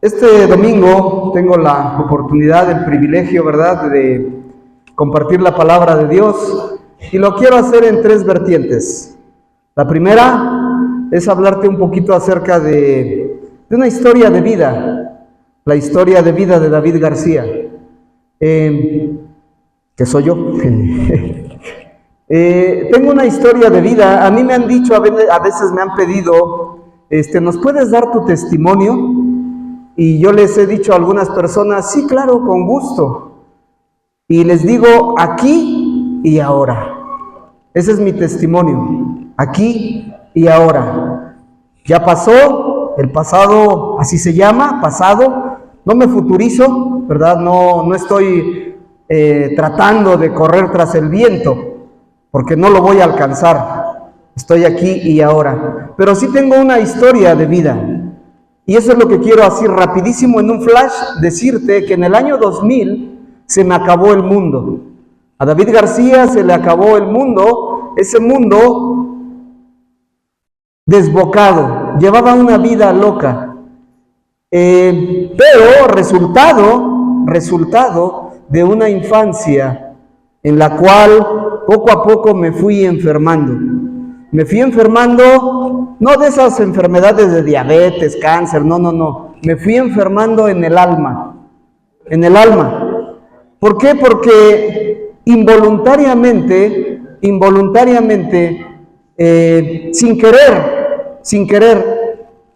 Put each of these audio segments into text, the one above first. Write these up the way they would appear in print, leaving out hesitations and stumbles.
Este domingo tengo la oportunidad, el privilegio, ¿verdad?, de compartir la palabra de Dios, y lo quiero hacer en tres vertientes. La primera es hablarte un poquito acerca de una historia de vida, la historia de vida de David García, que soy yo. Tengo una historia de vida. A mí me han dicho, a veces me han pedido, ¿nos puedes dar tu testimonio? Y yo les he dicho a algunas personas, sí, claro, con gusto. Y les digo, aquí y ahora. Ese es mi testimonio, aquí y ahora. Ya pasó, el pasado, así se llama, pasado. No me futurizo, ¿verdad? No estoy tratando de correr tras el viento, porque no lo voy a alcanzar. Estoy aquí y ahora. Pero sí tengo una historia de vida. Y eso es lo que quiero así rapidísimo en un flash decirte, que en el año 2000 se me acabó el mundo. A David García se le acabó el mundo, ese mundo desbocado, llevaba una vida loca. Pero resultado de una infancia en la cual poco a poco me fui enfermando. Me fui enfermando, no de esas enfermedades de diabetes, cáncer, no. Me fui enfermando en el alma. ¿Por qué? Porque involuntariamente, sin querer,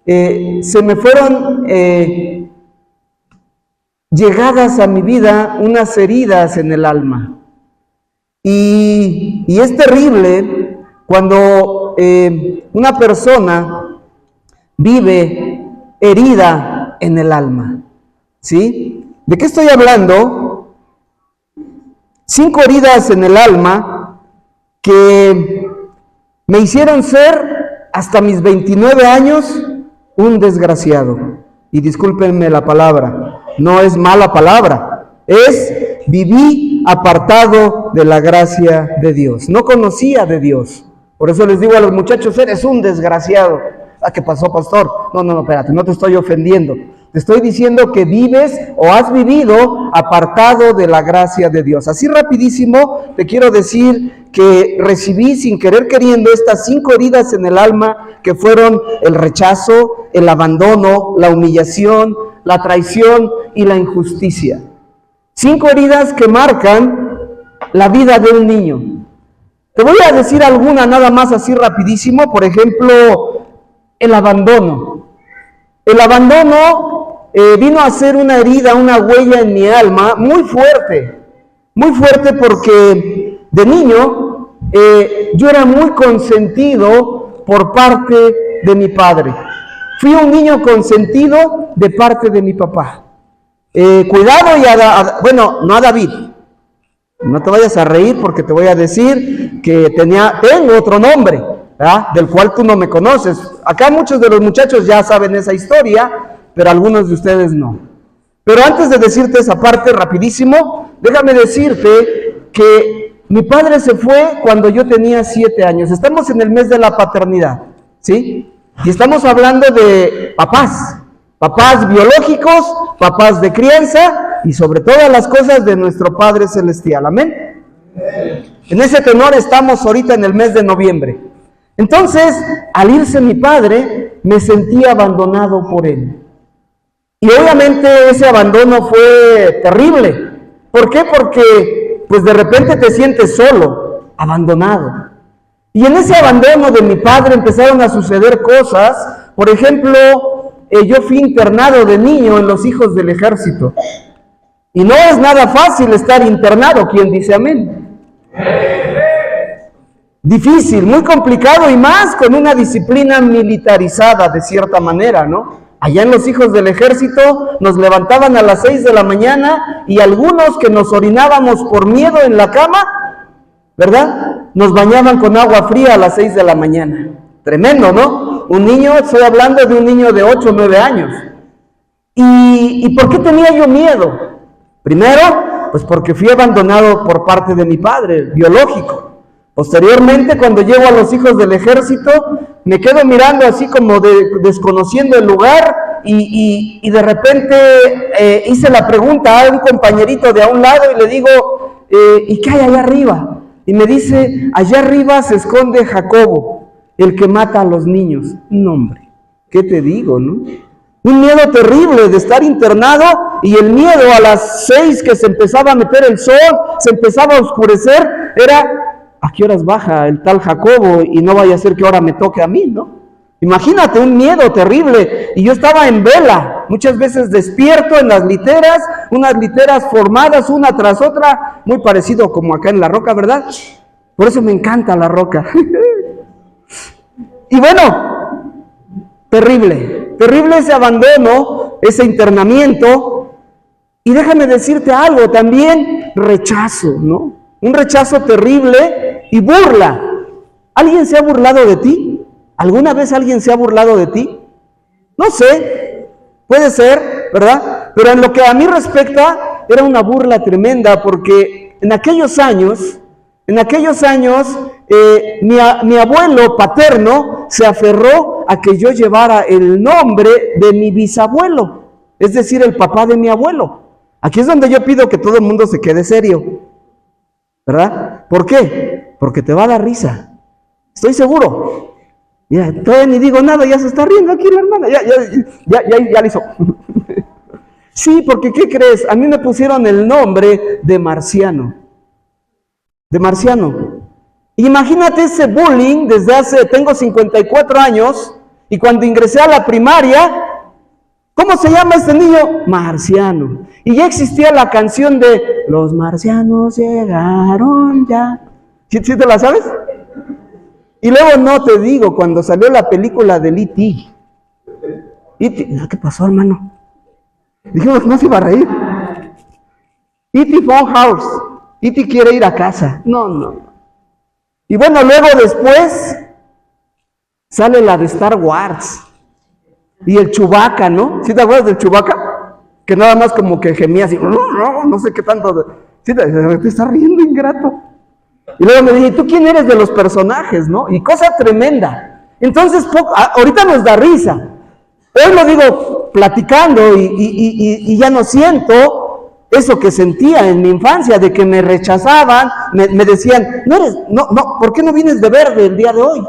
se me fueron llegadas a mi vida unas heridas en el alma. Y es terrible cuando una persona vive herida en el alma, ¿sí? ¿De qué estoy hablando? 5 heridas en el alma que me hicieron ser, hasta mis 29 años, un desgraciado. Y discúlpenme la palabra, no es mala palabra, viví apartado de la gracia de Dios. No conocía de Dios. Por eso les digo a los muchachos, eres un desgraciado. ¿Qué pasó, pastor? No, espérate, no te estoy ofendiendo. Te estoy diciendo que vives o has vivido apartado de la gracia de Dios. Así rapidísimo te quiero decir que recibí sin querer queriendo estas 5 heridas en el alma, que fueron el rechazo, el abandono, la humillación, la traición y la injusticia. 5 heridas que marcan la vida de un niño. Te voy a decir alguna nada más así rapidísimo. Por ejemplo, el abandono. El abandono vino a ser una herida, una huella en mi alma muy fuerte porque de niño yo era muy consentido por parte de mi padre. Fui un niño consentido de parte de mi papá. Cuidado, no a David. No te vayas a reír porque te voy a decir que tengo otro nombre, ¿verdad?, del cual tú no me conoces. Acá muchos de los muchachos ya saben esa historia, pero algunos de ustedes no. Pero antes de decirte esa parte rapidísimo, déjame decirte que mi padre se fue cuando yo tenía 7 años. Estamos en el mes de la paternidad, ¿sí? Y estamos hablando de papás biológicos, papás de crianza, y sobre todas las cosas de nuestro Padre Celestial. Amén. En ese tenor estamos ahorita en el mes de noviembre. Entonces, al irse mi padre, me sentí abandonado por él. Y obviamente ese abandono fue terrible. ¿Por qué? Porque pues de repente te sientes solo, abandonado. Y en ese abandono de mi padre empezaron a suceder cosas. Por ejemplo, yo fui internado de niño en los Hijos del Ejército. Y no es nada fácil estar internado. ¿Quién dice amén? Difícil, muy complicado, y más con una disciplina militarizada de cierta manera, ¿no? Allá en los Hijos del Ejército nos levantaban a las 6 de la mañana y algunos que nos orinábamos por miedo en la cama, ¿verdad?, nos bañaban con agua fría a las 6 de la mañana. Tremendo, ¿no? Un niño, estoy hablando de un niño de 8 o 9 años. ¿Y por qué tenía yo miedo? Primero, pues porque fui abandonado por parte de mi padre biológico. Posteriormente, cuando llego a los Hijos del Ejército, me quedo mirando así como desconociendo el lugar y de repente hice la pregunta a un compañerito de a un lado y le digo, ¿y qué hay allá arriba? Y me dice, allá arriba se esconde Jacobo, el que mata a los niños. No, hombre, ¿qué te digo, no? Un miedo terrible de estar internado y el miedo a las 6 que se empezaba a meter el sol, se empezaba a oscurecer, era, ¿a qué horas baja el tal Jacobo? Y no vaya a ser que ahora me toque a mí, ¿no? Imagínate, un miedo terrible. Y yo estaba en vela, muchas veces despierto en las literas, unas literas formadas una tras otra, muy parecido como acá en La Roca, ¿verdad? Por eso me encanta La Roca. Y bueno, terrible ese abandono, ese internamiento. Y déjame decirte algo, también rechazo, ¿no? Un rechazo terrible y burla. ¿Alguien se ha burlado de ti? ¿Alguna vez alguien se ha burlado de ti? No sé, puede ser, ¿verdad? Pero en lo que a mí respecta, era una burla tremenda, porque en aquellos años, mi abuelo paterno se aferró a que yo llevara el nombre de mi bisabuelo, es decir, el papá de mi abuelo. Aquí es donde yo pido que todo el mundo se quede serio, ¿verdad? ¿Por qué? Porque te va a dar risa, estoy seguro. Mira, todavía ni digo nada, ya se está riendo aquí la hermana, ya le hizo. Sí, porque ¿qué crees? A mí me pusieron el nombre de Marciano. Imagínate ese bullying tengo 54 años, y cuando ingresé a la primaria, ¿cómo se llama este niño? Marciano. Y ya existía la canción de Los marcianos llegaron ya. ¿Sí te la sabes? Y luego no te digo, cuando salió la película del E.T. ¿Qué pasó, hermano? Dijimos que no se iba a reír. E.T. Phone House. E.T. quiere ir a casa. No. Y bueno, luego después sale la de Star Wars. Y el Chewbacca, ¿no? ¿Sí te acuerdas del Chewbacca? Que nada más como que gemía así, no sé qué tanto. ¿Sí te está riendo, ingrato? Y luego me dije, ¿tú quién eres de los personajes, no? Y cosa tremenda. Entonces, ahorita nos da risa. Hoy lo digo platicando y ya no siento eso que sentía en mi infancia, de que me rechazaban, me decían, ¿por qué no vienes de verde el día de hoy?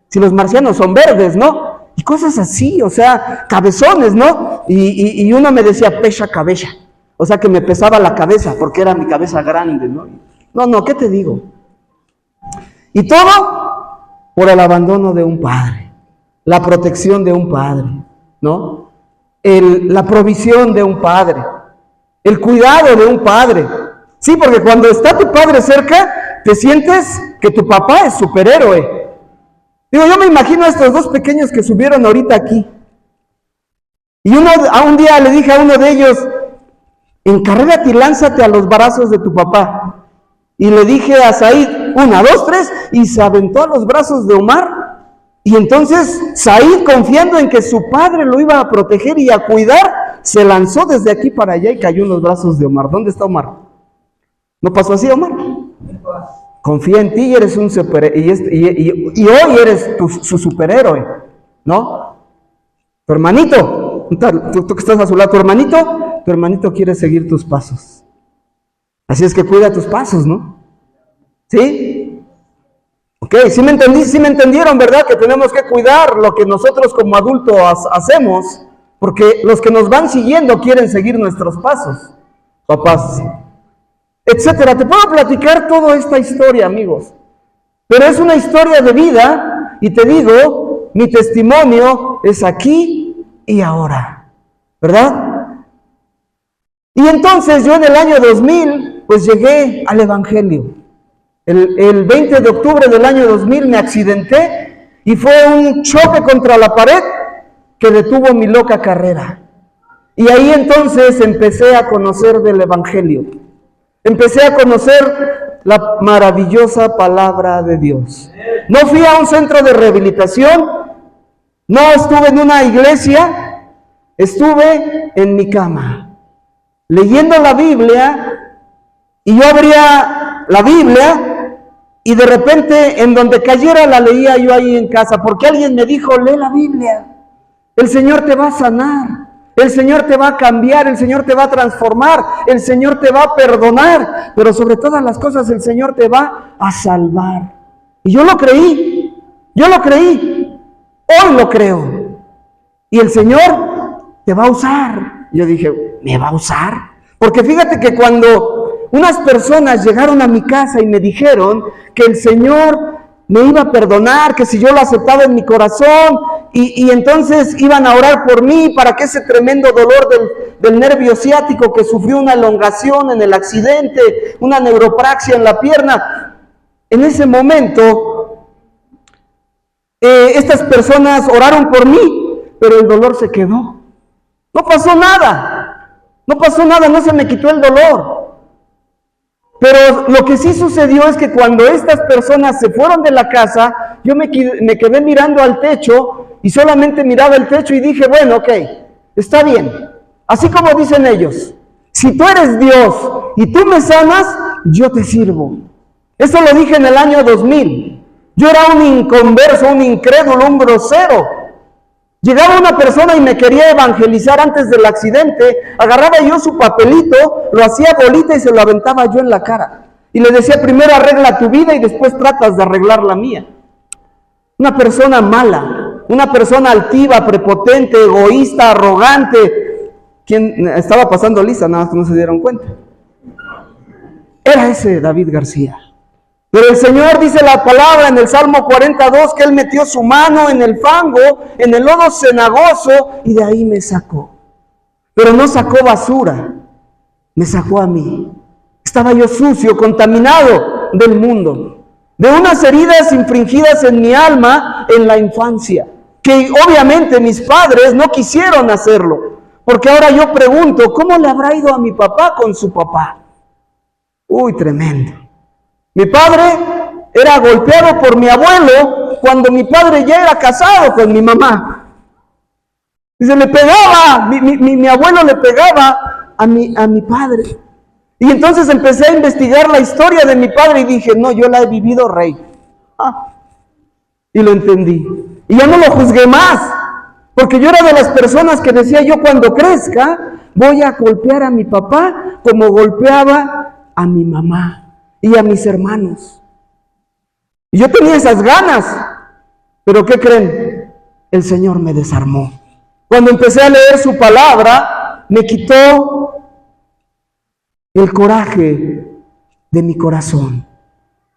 Si los marcianos son verdes, ¿no? Y cosas así, o sea, cabezones, ¿no? Y uno me decía, pecha cabeza. O sea, que me pesaba la cabeza, porque era mi cabeza grande, ¿no? No, ¿qué te digo? Y todo por el abandono de un padre, la protección de un padre, ¿no? La provisión de un padre, el cuidado de un padre. Sí, porque cuando está tu padre cerca, te sientes que tu papá es superhéroe. Digo, yo me imagino a estos dos pequeños que subieron ahorita aquí. Y un día le dije a uno de ellos, encarrégate y lánzate a los brazos de tu papá. Y le dije a Said, 1, 2, 3, y se aventó a los brazos de Omar. Y entonces Said, confiando en que su padre lo iba a proteger y a cuidar, se lanzó desde aquí para allá y cayó en los brazos de Omar. ¿Dónde está Omar? ¿No pasó así, Omar? Confía en ti y eres un superhéroe. Y hoy eres su superhéroe, ¿no? Tu hermanito, tú que estás a su lado, tu hermanito quiere seguir tus pasos. Así es que cuida tus pasos, ¿no? ¿Sí? Ok, sí me entendieron, ¿verdad? Que tenemos que cuidar lo que nosotros como adultos hacemos, porque los que nos van siguiendo quieren seguir nuestros pasos, papás, etcétera. Te puedo platicar toda esta historia, amigos, pero es una historia de vida, y te digo, mi testimonio es aquí y ahora, ¿verdad? Y entonces yo en el año 2000, pues llegué al Evangelio. El 20 de octubre del año 2000 me accidenté y fue un choque contra la pared que detuvo mi loca carrera. Y ahí entonces empecé a conocer del Evangelio. Empecé a conocer la maravillosa palabra de Dios. No fui a un centro de rehabilitación, no estuve en una iglesia, estuve en mi cama, leyendo la Biblia, y yo abría la Biblia, y de repente en donde cayera la leía yo ahí en casa, porque alguien me dijo, lee la Biblia, el Señor te va a sanar. El Señor te va a cambiar, el Señor te va a transformar, el Señor te va a perdonar, pero sobre todas las cosas el Señor te va a salvar. Y yo lo creí, hoy lo creo. Y el Señor te va a usar. Yo dije, ¿me va a usar? Porque fíjate que cuando unas personas llegaron a mi casa y me dijeron que el Señor me iba a perdonar, que si yo lo aceptaba en mi corazón, y entonces iban a orar por mí para que ese tremendo dolor del nervio ciático, que sufrió una elongación en el accidente, una neuropraxia en la pierna, en ese momento estas personas oraron por mí, pero el dolor se quedó. No pasó nada, no se me quitó el dolor. Pero lo que sí sucedió es que cuando estas personas se fueron de la casa, yo me quedé mirando al techo y solamente miraba el techo y dije, bueno, ok, está bien. Así como dicen ellos, si tú eres Dios y tú me sanas, yo te sirvo. Eso lo dije en el año 2000. Yo era un inconverso, un incrédulo, un grosero. Llegaba una persona y me quería evangelizar antes del accidente, agarraba yo su papelito, lo hacía bolita y se lo aventaba yo en la cara. Y le decía, primero arregla tu vida y después tratas de arreglar la mía. Una persona mala, una persona altiva, prepotente, egoísta, arrogante. ¿Quién estaba pasando lista? Nada más que no se dieron cuenta. Era ese David García. Pero el Señor dice la palabra en el Salmo 42 que Él metió su mano en el fango, en el lodo cenagoso, y de ahí me sacó. Pero no sacó basura, me sacó a mí. Estaba yo sucio, contaminado del mundo, de unas heridas infringidas en mi alma en la infancia, que obviamente mis padres no quisieron hacerlo, porque ahora yo pregunto, ¿cómo le habrá ido a mi papá con su papá? Uy, tremendo. Mi padre era golpeado por mi abuelo cuando mi padre ya era casado con mi mamá. Y se le pegaba, mi abuelo le pegaba a mi padre. Y entonces empecé a investigar la historia de mi padre y dije, no, yo la he vivido, rey. Y lo entendí. Y ya no lo juzgué más, porque yo era de las personas que decía, yo cuando crezca voy a golpear a mi papá como golpeaba a mi mamá y a mis hermanos. Y yo tenía esas ganas, pero ¿qué creen? El Señor me desarmó. Cuando empecé a leer su palabra, me quitó el coraje de mi corazón.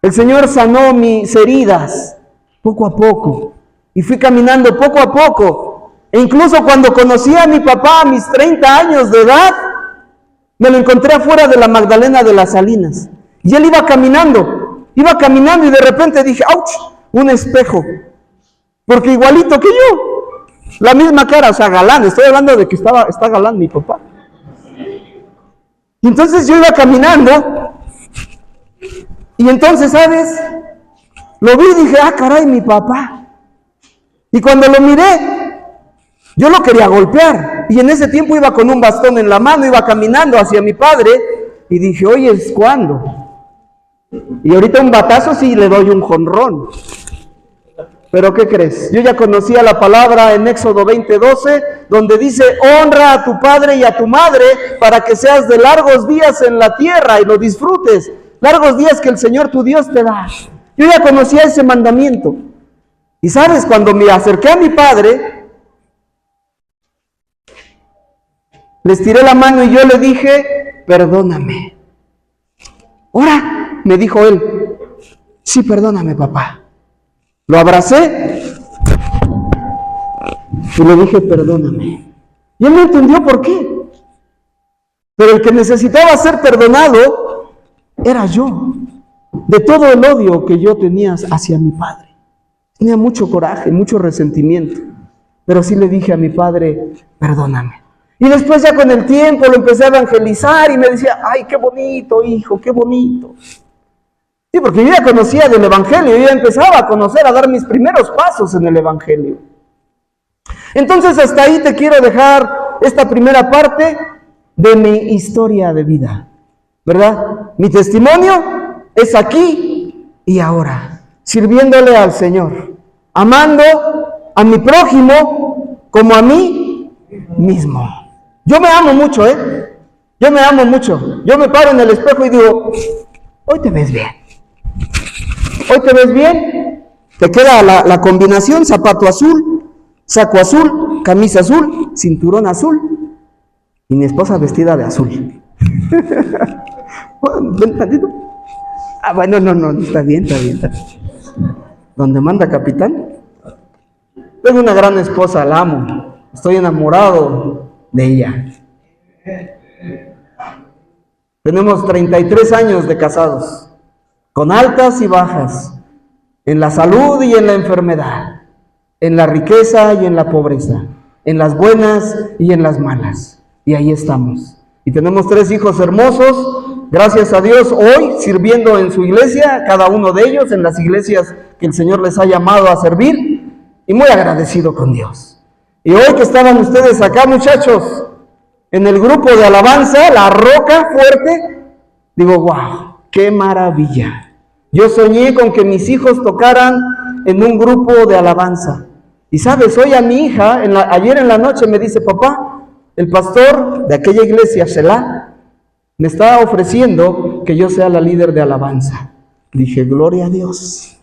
El Señor sanó mis heridas poco a poco, y fui caminando poco a poco. E incluso cuando conocí a mi papá a mis 30 años de edad, me lo encontré afuera de la Magdalena de las Salinas. Y él iba caminando y de repente dije, ¡auch! Un espejo. Porque igualito que yo, la misma cara, o sea, galán. Estoy hablando de que está galán mi papá. Y entonces yo iba caminando y entonces, ¿sabes? Lo vi y dije, caray, mi papá. Y cuando lo miré, yo lo quería golpear. Y en ese tiempo iba con un bastón en la mano, iba caminando hacia mi padre y dije, oye, ¿es cuándo? Y ahorita un batazo sí le doy un jonrón. Pero ¿qué crees? Yo ya conocía la palabra en Éxodo 20:12, donde dice, honra a tu padre y a tu madre para que seas de largos días en la tierra y lo disfrutes. Largos días que el Señor tu Dios te da. Yo ya conocía ese mandamiento. Y sabes, cuando me acerqué a mi padre, le estiré la mano y yo le dije, perdóname. Ahora, me dijo él, sí, perdóname, papá. Lo abracé y le dije, perdóname. Y él no entendió por qué. Pero el que necesitaba ser perdonado era yo, de todo el odio que yo tenía hacia mi padre. Tenía mucho coraje, mucho resentimiento, pero sí le dije a mi padre, perdóname. Y después ya con el tiempo lo empecé a evangelizar y me decía, ay, qué bonito, hijo, qué bonito. Sí, porque yo ya conocía del evangelio, yo ya empezaba a conocer, a dar mis primeros pasos en el evangelio. Entonces hasta ahí te quiero dejar esta primera parte de mi historia de vida, ¿verdad? Mi testimonio es aquí y ahora, sirviéndole al Señor, amando a mi prójimo como a mí mismo. Yo me amo mucho, Yo me amo mucho. Yo me paro en el espejo y digo, hoy te ves bien. Hoy te ves bien. Te queda la combinación, zapato azul, saco azul, camisa azul, cinturón azul. Y mi esposa vestida de azul. Ven tantito. Bueno, no, está bien. Donde manda capitán. Tengo una gran esposa, la amo. Estoy enamorado de ella. Tenemos 33 años de casados, con altas y bajas, en la salud y en la enfermedad, en la riqueza y en la pobreza, en las buenas y en las malas. Y ahí estamos. Y tenemos 3 hijos hermosos, gracias a Dios, hoy sirviendo en su iglesia, cada uno de ellos en las iglesias que el Señor les ha llamado a servir, y muy agradecido con Dios. Y hoy que estaban ustedes acá, muchachos, en el grupo de alabanza, La Roca Fuerte, digo, wow, qué maravilla. Yo soñé con que mis hijos tocaran en un grupo de alabanza. Y sabes, hoy a mi hija, ayer en la noche me dice, papá, el pastor de aquella iglesia, Shelah, me está ofreciendo que yo sea la líder de alabanza. Dije, gloria a Dios,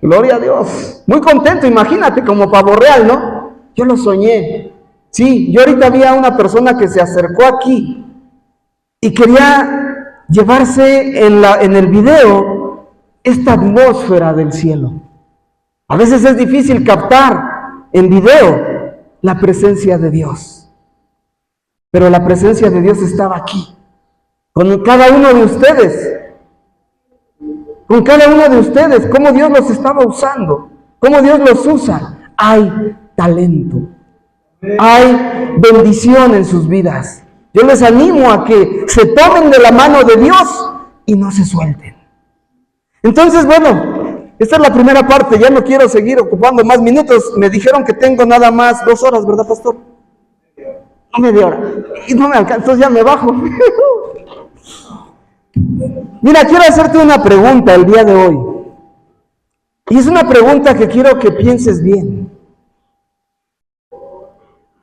gloria a Dios. Muy contento, imagínate, como pavo real, ¿no? Yo lo soñé. Sí, yo ahorita vi a una persona que se acercó aquí y quería llevarse en el video esta atmósfera del cielo. A veces es difícil captar en video la presencia de Dios, pero la presencia de Dios estaba aquí, con cada uno de ustedes, cómo Dios los estaba usando, cómo Dios los usa. Hay talento. Hay bendición en sus vidas. Yo les animo a que se tomen de la mano de Dios y no se suelten. Entonces, bueno, esta es la primera parte. Ya no quiero seguir ocupando más minutos. Me dijeron que tengo nada más 2 horas, ¿verdad, pastor? No, media hora. Y no me alcanza, entonces ya me bajo. Mira, quiero hacerte una pregunta el día de hoy. Y es una pregunta que quiero que pienses bien.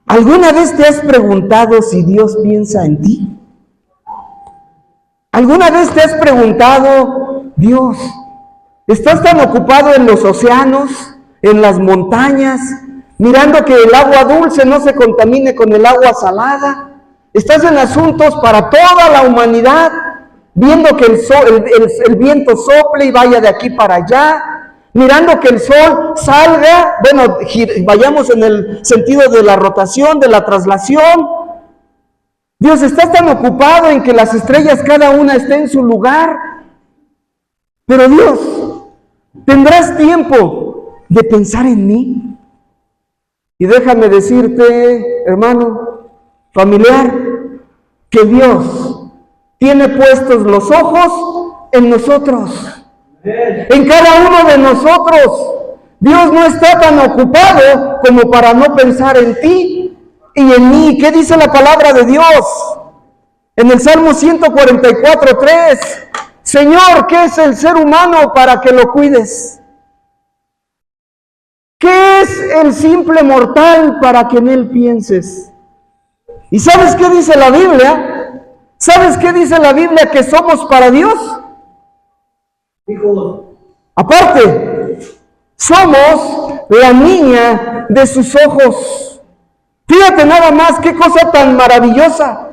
¿Alguna vez te has preguntado si Dios piensa en ti? ¿Alguna vez te has preguntado, Dios, estás tan ocupado en los océanos, en las montañas, mirando que el agua dulce no se contamine con el agua salada? Estás en asuntos para toda la humanidad, viendo que el viento sople y vaya de aquí para allá, mirando que el sol salga, bueno, vayamos en el sentido de la rotación, de la traslación. Dios, estás tan ocupado en que las estrellas cada una esté en su lugar. Pero Dios, ¿tendrás tiempo de pensar en mí? Y déjame decirte, hermano, familiar, que Dios tiene puestos los ojos en nosotros. En cada uno de nosotros. Dios no está tan ocupado como para no pensar en ti y en mí. ¿Qué dice la palabra de Dios? En el Salmo 144:3, Señor, ¿qué es el ser humano para que lo cuides? ¿Qué es el simple mortal para que en él pienses? ¿Y sabes qué dice la Biblia? ¿Sabes qué dice la Biblia que somos para Dios? Aparte, somos la niña de sus ojos. Fíjate nada más, qué cosa tan maravillosa.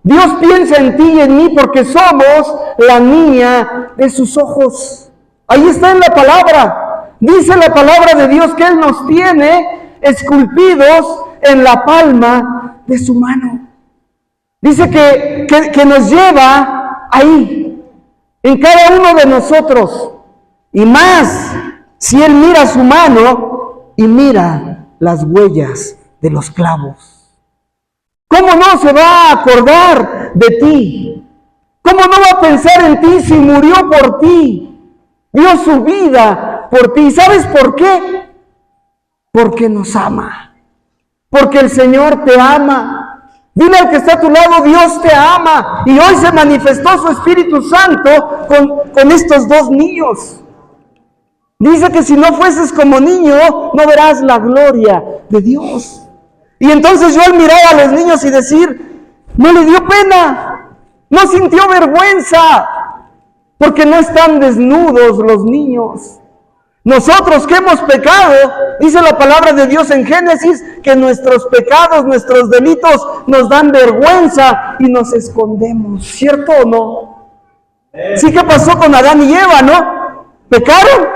Dios piensa en ti y en mí porque somos la niña de sus ojos. Ahí está en la palabra. Dice la palabra de Dios que Él nos tiene esculpidos en la palma de su mano. Dice que nos lleva ahí, en cada uno de nosotros, y más si Él mira su mano y mira las huellas de los clavos. ¿Cómo no se va a acordar de ti? ¿Cómo no va a pensar en ti si murió por ti? Dio su vida por ti. ¿Sabes por qué? Porque nos ama. Porque el Señor te ama. Dile al que está a tu lado, Dios te ama. Y hoy se manifestó su Espíritu Santo con estos 2 niños. Dice que si no fueses como niño, no verás la gloria de Dios. Y entonces yo al mirar a los niños y decir, no le dio pena, no sintió vergüenza, porque no están desnudos los niños. Nosotros que hemos pecado, dice la palabra de Dios en Génesis, que nuestros pecados, nuestros delitos nos dan vergüenza y nos escondemos, ¿cierto o no? Sí, ¿qué pasó con Adán y Eva, no? Pecaron,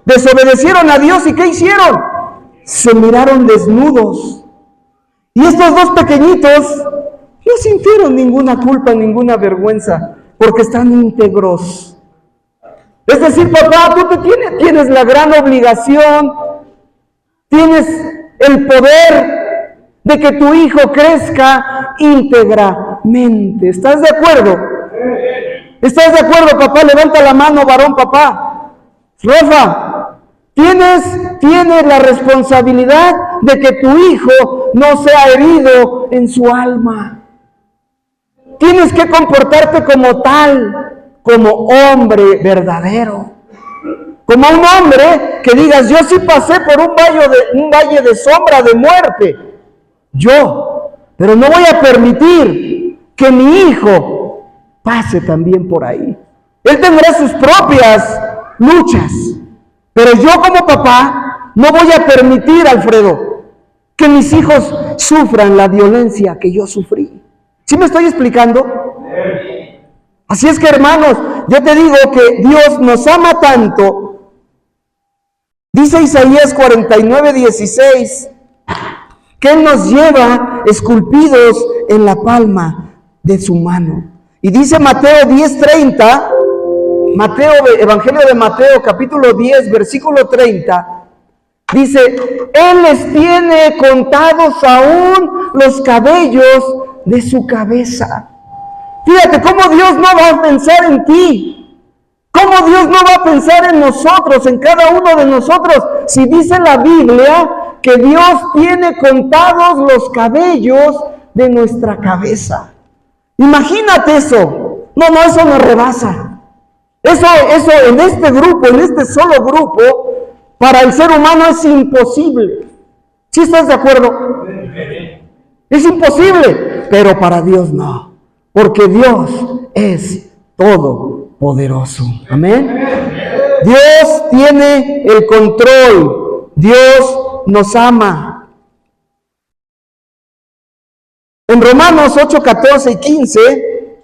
desobedecieron a Dios, ¿y qué hicieron? Se miraron desnudos. Y estos dos pequeñitos no sintieron ninguna culpa, ninguna vergüenza, porque están íntegros. Es decir, papá, tú tienes la gran obligación, tienes el poder de que tu hijo crezca íntegramente. ¿Estás de acuerdo? ¿Estás de acuerdo, papá? Levanta la mano, varón, papá. Rafa, tienes la responsabilidad de que tu hijo no sea herido en su alma. Tienes que comportarte como tal, como hombre verdadero, como un hombre que digas, yo sí pasé por un valle de sombra de muerte, pero no voy a permitir que mi hijo pase también por ahí. Él tendrá sus propias luchas, pero yo como papá no voy a permitir, Alfredo, que mis hijos sufran la violencia que yo sufrí. ¿Sí me estoy explicando? Así es que, hermanos, yo te digo que Dios nos ama tanto. Dice Isaías 49:16, que Él nos lleva esculpidos en la palma de su mano. Y dice Mateo 10:30, Evangelio de Mateo, capítulo 10, versículo 30, dice, Él les tiene contados aún los cabellos de su cabeza. Fíjate cómo Dios no va a pensar en ti, cómo Dios no va a pensar en nosotros, en cada uno de nosotros, si dice la Biblia que Dios tiene contados los cabellos de nuestra cabeza. Imagínate eso. No, eso nos rebasa. Eso en este grupo, en este solo grupo, para el ser humano es imposible. ¿Sí estás de acuerdo? Es imposible, pero para Dios no. Porque Dios es todopoderoso. Amén. Dios tiene el control. Dios nos ama. En Romanos 8, 14 y 15,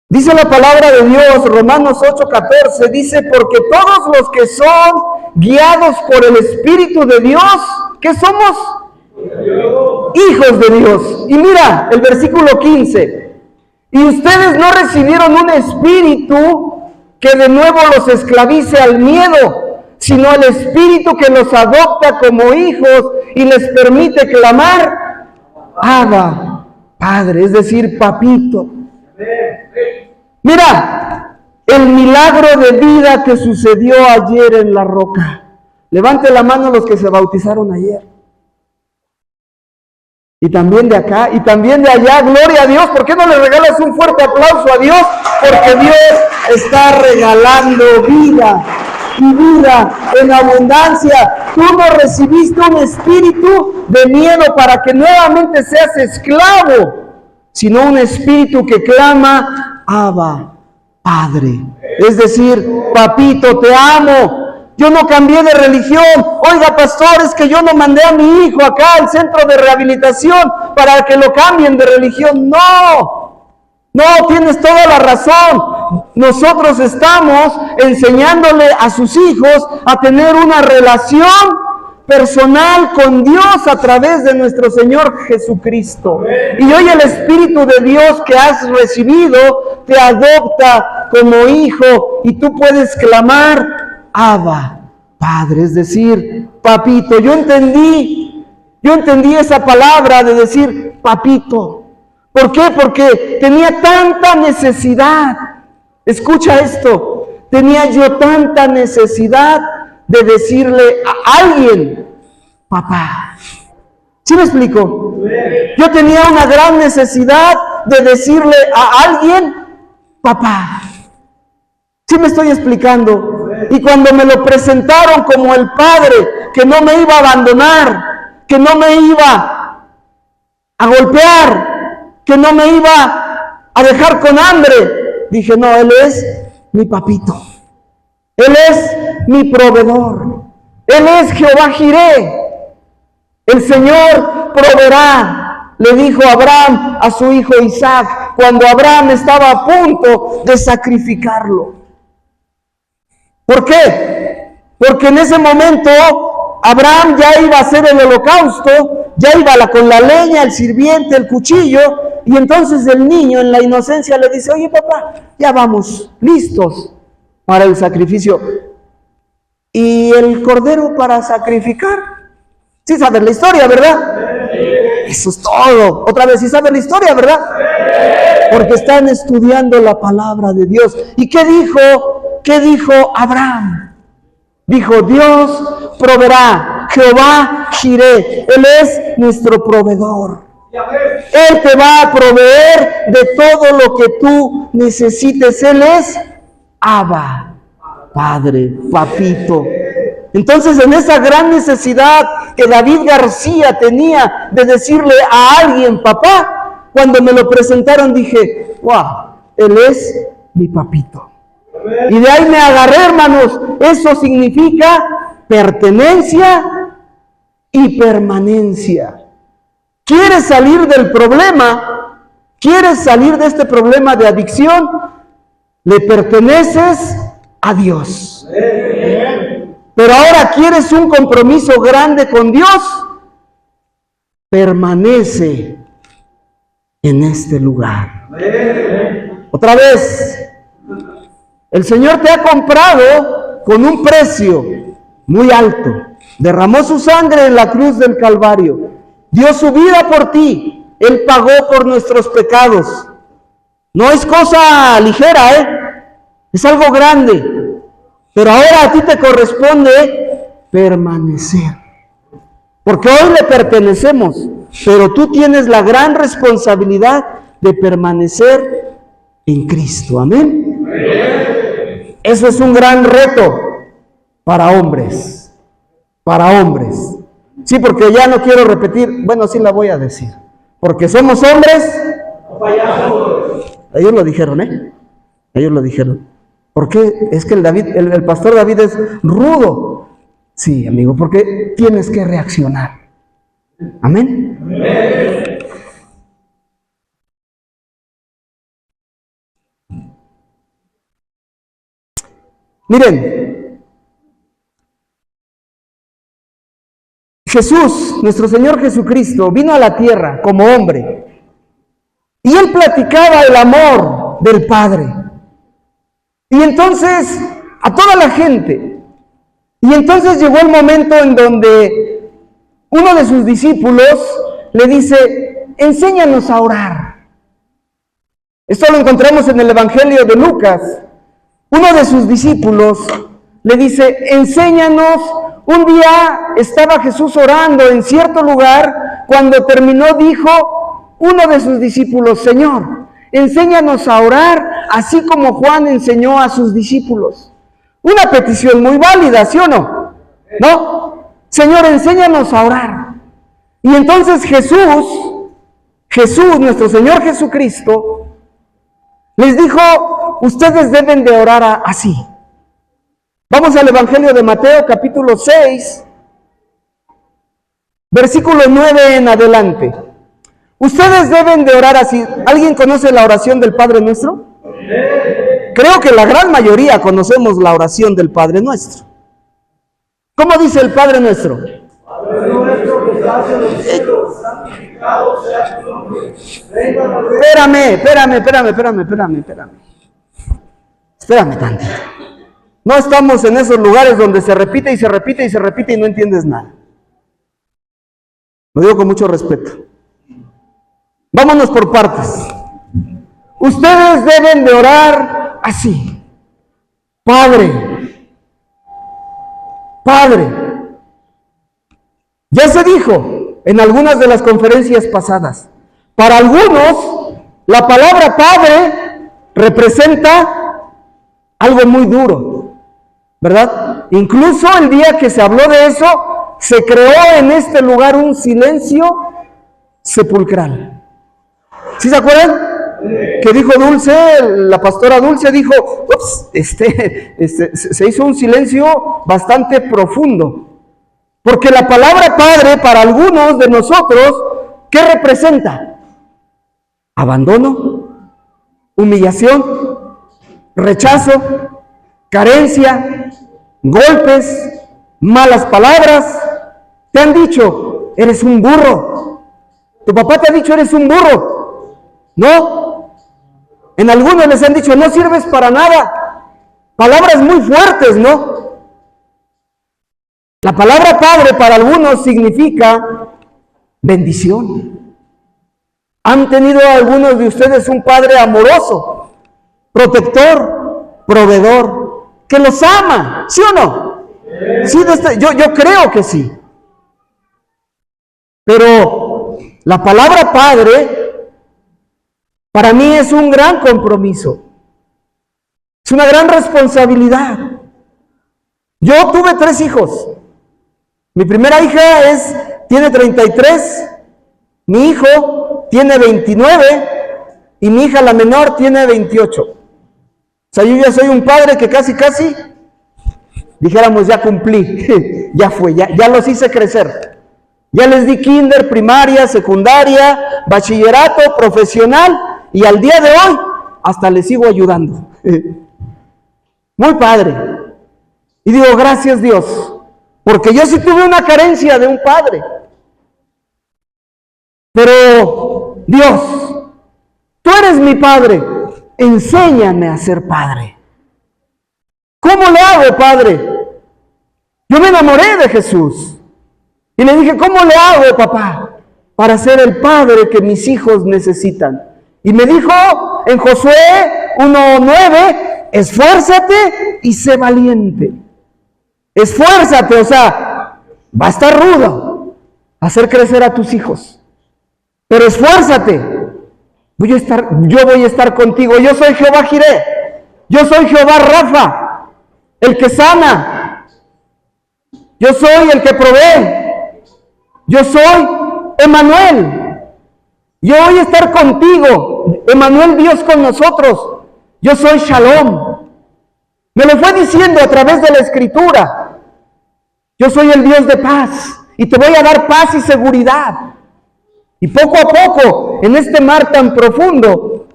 dice la palabra de Dios, Romanos 8, 14, dice, porque todos los que son guiados por el Espíritu de Dios, ¿qué somos? Hijos de Dios. Y mira el versículo 15, y ustedes no recibieron un espíritu que de nuevo los esclavice al miedo, sino el espíritu que los adopta como hijos y les permite clamar, Abba, Padre, es decir, papito. Mira el milagro de vida que sucedió ayer en La Roca. Levante la mano los que se bautizaron ayer. Y también de acá, y también de allá, gloria a Dios. ¿Por qué no le regalas un fuerte aplauso a Dios? Porque Dios está regalando vida, y vida en abundancia. Tú no recibiste un espíritu de miedo para que nuevamente seas esclavo, sino un espíritu que clama, Abba, Padre. Es decir, papito, te amo. Yo no cambié de religión. Oiga, pastor, es que yo no mandé a mi hijo acá al centro de rehabilitación para que lo cambien de religión. No, tienes toda la razón. Nosotros estamos enseñándole a sus hijos a tener una relación personal con Dios a través de nuestro Señor Jesucristo. Y hoy el Espíritu de Dios que has recibido te adopta como hijo y tú puedes clamar, Abba, Padre, es decir, papito. Yo entendí esa palabra de decir papito. ¿Por qué? Porque tenía tanta necesidad. Escucha esto. Tenía yo tanta necesidad de decirle a alguien, papá. ¿Sí me explico? Yo tenía una gran necesidad de decirle a alguien, papá. ¿Sí me estoy explicando? Y cuando me lo presentaron como el padre que no me iba a abandonar, que no me iba a golpear, que no me iba a dejar con hambre. Dije, no, Él es mi papito. Él es mi proveedor. Él es Jehová Jireh. El Señor proveerá, le dijo Abraham a su hijo Isaac, cuando Abraham estaba a punto de sacrificarlo. ¿Por qué? Porque en ese momento Abraham ya iba a hacer el holocausto, ya iba con la leña, el sirviente, el cuchillo, y entonces el niño en la inocencia le dice, oye papá, ya vamos, listos para el sacrificio. ¿Y el cordero para sacrificar? Sí sabes la historia, ¿verdad? Eso es todo. Otra vez, sí sabes la historia, ¿verdad? Porque están estudiando la palabra de Dios. ¿Y qué dijo? ¿Qué dijo Abraham? Dijo, Dios proveerá, Jehová Jireh. Él es nuestro proveedor. Él te va a proveer de todo lo que tú necesites. Él es Abba, Padre, Papito. Entonces, en esa gran necesidad que David García tenía de decirle a alguien, papá, cuando me lo presentaron dije, wow, Él es mi papito. Y de ahí me agarré, hermanos. Eso significa pertenencia y permanencia. ¿Quieres salir del problema? ¿Quieres salir de este problema de adicción? Le perteneces a Dios. Pero ahora quieres un compromiso grande con Dios. Permanece en este lugar. Otra vez, el Señor te ha comprado con un precio muy alto. Derramó su sangre en la cruz del Calvario. Dio su vida por ti. Él pagó por nuestros pecados. No es cosa ligera, es algo grande. Pero ahora a ti te corresponde permanecer. Porque hoy le pertenecemos, pero tú tienes la gran responsabilidad de permanecer en Cristo. Amén. Eso es un gran reto para hombres. Para hombres. Sí, porque ya no quiero repetir. Bueno, sí la voy a decir. Porque somos hombres. Ellos lo dijeron, Ellos lo dijeron. ¿Por qué? Es que el pastor David es rudo. Sí, amigo, porque tienes que reaccionar. Amén. Amén. Miren, Jesús, nuestro Señor Jesucristo, vino a la tierra como hombre. Y Él platicaba el amor del Padre. Y entonces, a toda la gente. Y entonces llegó el momento en donde uno de sus discípulos le dice, enséñanos a orar. Esto lo encontramos en el Evangelio de Lucas. Uno de sus discípulos le dice, enséñanos. Un día estaba Jesús orando en cierto lugar. Cuando terminó dijo uno de sus discípulos, Señor, enséñanos a orar, así como Juan enseñó a sus discípulos. Una petición muy válida, ¿sí o no? ¿No? Señor, enséñanos a orar. Y entonces Jesús, nuestro Señor Jesucristo, les dijo, ustedes deben de orar así. Vamos al Evangelio de Mateo, capítulo 6, versículo 9 en adelante. Ustedes deben de orar así. ¿Alguien conoce la oración del Padre Nuestro? Creo que la gran mayoría conocemos la oración del Padre Nuestro. ¿Cómo dice el Padre Nuestro? Padre nuestro que estás en los cielos, santificado sea tu nombre. Espérame tantito. No estamos en esos lugares donde se repite y se repite y se repite y no entiendes nada. Lo digo con mucho respeto. Vámonos por partes. Ustedes deben de orar así. Padre. Ya se dijo en algunas de las conferencias pasadas. Para algunos, la palabra Padre representa algo muy duro, ¿verdad? Incluso el día que se habló de eso, se creó en este lugar un silencio sepulcral. ¿Sí se acuerdan? Que dijo Dulce, la pastora Dulce dijo, ups, se hizo un silencio bastante profundo. Porque la palabra Padre para algunos de nosotros, ¿qué representa? Abandono, humillación, rechazo, carencia, golpes, malas palabras. Te han dicho, eres un burro. Tu papá te ha dicho, eres un burro. No. En algunos les han dicho, no sirves para nada. Palabras muy fuertes, ¿no? La palabra Padre para algunos significa bendición. ¿Han tenido algunos de ustedes un padre amoroso, protector, proveedor, que los ama? ¿Sí o no? Sí, yo creo que sí. Pero la palabra Padre para mí es un gran compromiso. Es una gran responsabilidad. Yo tuve 3 hijos. Mi primera hija tiene 33, mi hijo tiene 29 y mi hija la menor tiene 28. O sea, yo ya soy un padre que casi, dijéramos, ya cumplí, ya fue, ya los hice crecer. Ya les di kinder, primaria, secundaria, bachillerato, profesional y al día de hoy hasta les sigo ayudando. Muy padre. Y digo, gracias Dios. Porque yo sí tuve una carencia de un padre. Pero, Dios, tú eres mi padre, enséñame a ser padre. ¿Cómo le hago, Padre? Yo me enamoré de Jesús. Y le dije, ¿cómo le hago, papá, para ser el padre que mis hijos necesitan? Y me dijo en Josué 1:9, esfuérzate y sé valiente. Esfuérzate, o sea, va a estar rudo hacer crecer a tus hijos. Pero esfuérzate. Yo voy a estar contigo. Yo soy Jehová Jireh. Yo soy Jehová Rafa, el que sana. Yo soy el que provee. Yo soy Emmanuel. Yo voy a estar contigo. Emmanuel, Dios con nosotros. Yo soy Shalom. Me lo fue diciendo a través de la Escritura. Yo soy el Dios de paz y te voy a dar paz y seguridad. Y poco a poco, en este mar tan profundo,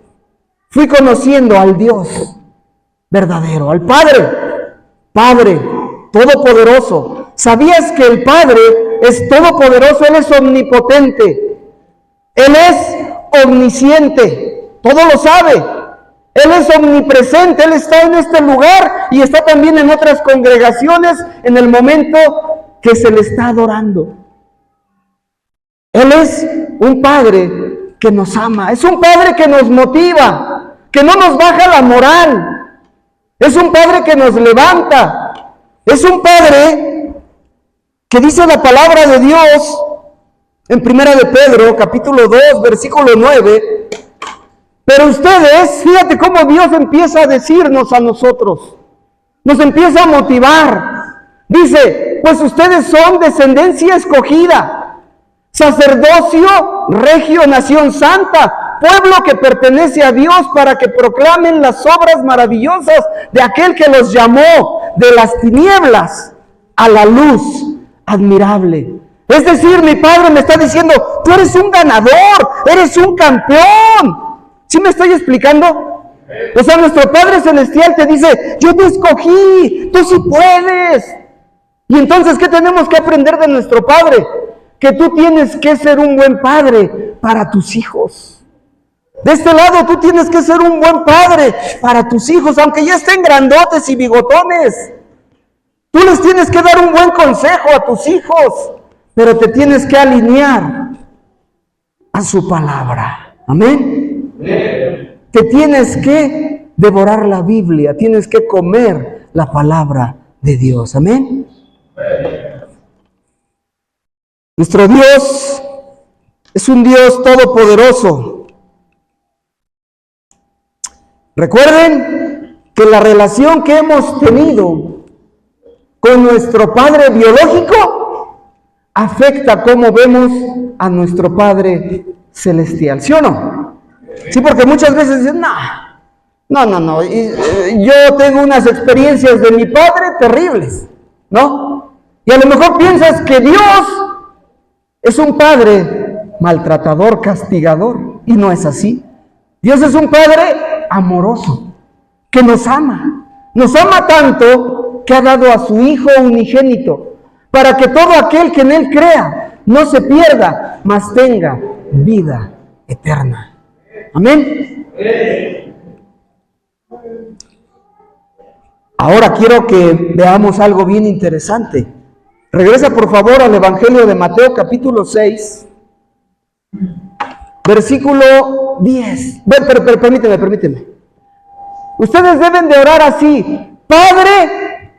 fui conociendo al Dios verdadero, al Padre todopoderoso. ¿Sabías que el Padre es todopoderoso? Él es omnipotente. Él es omnisciente. Todo lo sabe. Él es omnipresente, Él está en este lugar y está también en otras congregaciones en el momento que se le está adorando. Él es un Padre que nos ama, es un Padre que nos motiva, que no nos baja la moral, es un Padre que nos levanta, es un Padre que dice la palabra de Dios en 1 de Pedro, capítulo 2, versículo 9, pero ustedes, fíjate cómo Dios empieza a decirnos a nosotros, nos empieza a motivar. Dice, pues ustedes son descendencia escogida, sacerdocio, regio, nación santa, pueblo que pertenece a Dios para que proclamen las obras maravillosas de aquel que los llamó de las tinieblas a la luz admirable. Es decir, mi Padre me está diciendo, tú eres un ganador, eres un campeón. ¿Sí me estoy explicando? O sea, nuestro Padre Celestial te dice, yo te escogí, tú sí puedes. Y entonces, ¿qué tenemos que aprender de nuestro Padre? Que tú tienes que ser un buen padre para tus hijos. De este lado, tú tienes que ser un buen padre para tus hijos, aunque ya estén grandotes y bigotones. Tú les tienes que dar un buen consejo a tus hijos, pero te tienes que alinear a su palabra. Amén. Te tienes que devorar la Biblia, tienes que comer la palabra de Dios. Amén. Nuestro Dios es un Dios todopoderoso. Recuerden que la relación que hemos tenido con nuestro Padre biológico afecta cómo vemos a nuestro Padre Celestial, ¿sí o no? Sí, porque muchas veces dicen, no, yo tengo unas experiencias de mi Padre terribles, ¿no? Y a lo mejor piensas que Dios es un Padre maltratador, castigador, y no es así. Dios es un Padre amoroso, que nos ama tanto que ha dado a su Hijo unigénito, para que todo aquel que en Él crea no se pierda, mas tenga vida eterna. Amén. Ahora quiero que veamos algo bien interesante. Regresa por favor al Evangelio de Mateo capítulo 6, versículo 10. Permíteme. Ustedes deben de orar así: Padre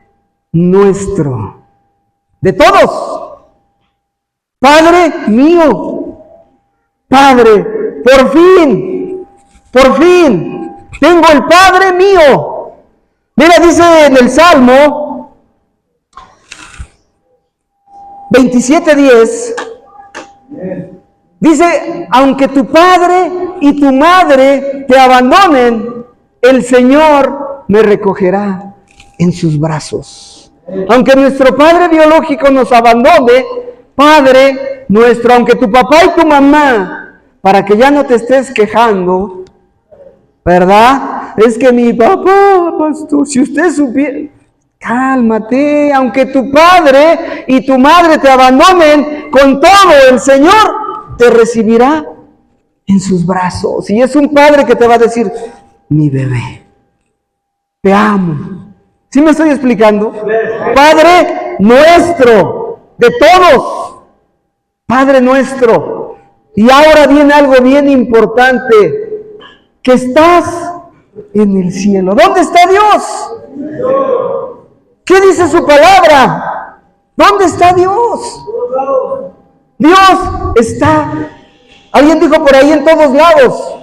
nuestro, de todos, Padre mío, Padre, por fin, tengo el Padre mío. Mira, dice en el Salmo 27:10, dice: aunque tu padre y tu madre te abandonen, el Señor me recogerá en sus brazos. Aunque nuestro padre biológico nos abandone, Padre nuestro, aunque tu papá y tu mamá, para que ya no te estés quejando, ¿verdad? Es que mi papá, pastor, si usted supiera, cálmate, aunque tu padre y tu madre te abandonen, con todo el Señor te recibirá en sus brazos. Y es un padre que te va a decir: mi bebé, te amo. ¿Sí me estoy explicando? Padre nuestro, de todos, Padre nuestro. Y ahora viene algo bien importante, que estás en el cielo. ¿Dónde está Dios? ¿Qué dice su palabra? ¿Dónde está Dios? Dios está, alguien dijo por ahí, en todos lados.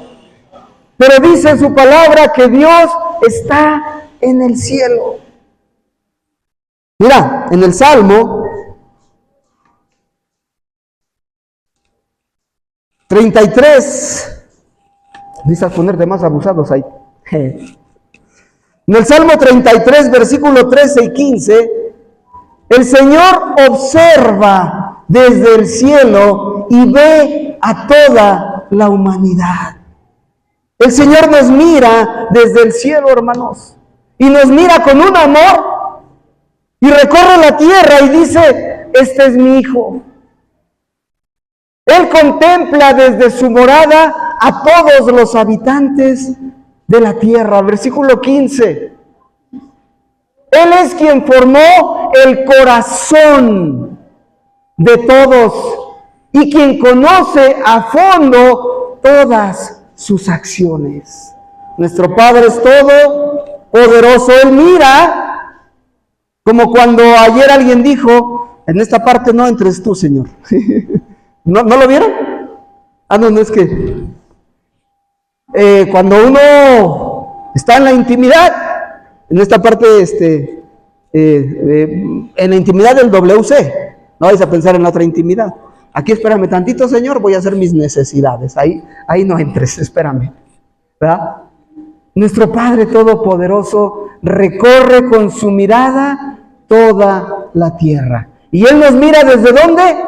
Pero dice su palabra que Dios está en el cielo. Mira, en el Salmo 33, necesitas ponerte más abusados ahí. En el Salmo 33, versículo 13 y 15, el Señor observa desde el cielo y ve a toda la humanidad. El Señor nos mira desde el cielo, hermanos, y nos mira con un amor, y recorre la tierra y dice: este es mi Hijo. Él contempla desde su morada a todos los habitantes de la tierra. Versículo 15. Él es quien formó el corazón de todos y quien conoce a fondo todas sus acciones. Nuestro Padre es todopoderoso. Él mira, como cuando ayer alguien dijo: en esta parte no entres tú, Señor. ¿No lo vieron? No es que cuando uno está en la intimidad, en esta parte, en la intimidad del WC, no vais a pensar en la otra intimidad. Aquí espérame tantito, Señor, voy a hacer mis necesidades. Ahí no entres, espérame, ¿verdad? Nuestro Padre Todopoderoso recorre con su mirada toda la tierra. ¿Y Él nos mira desde dónde?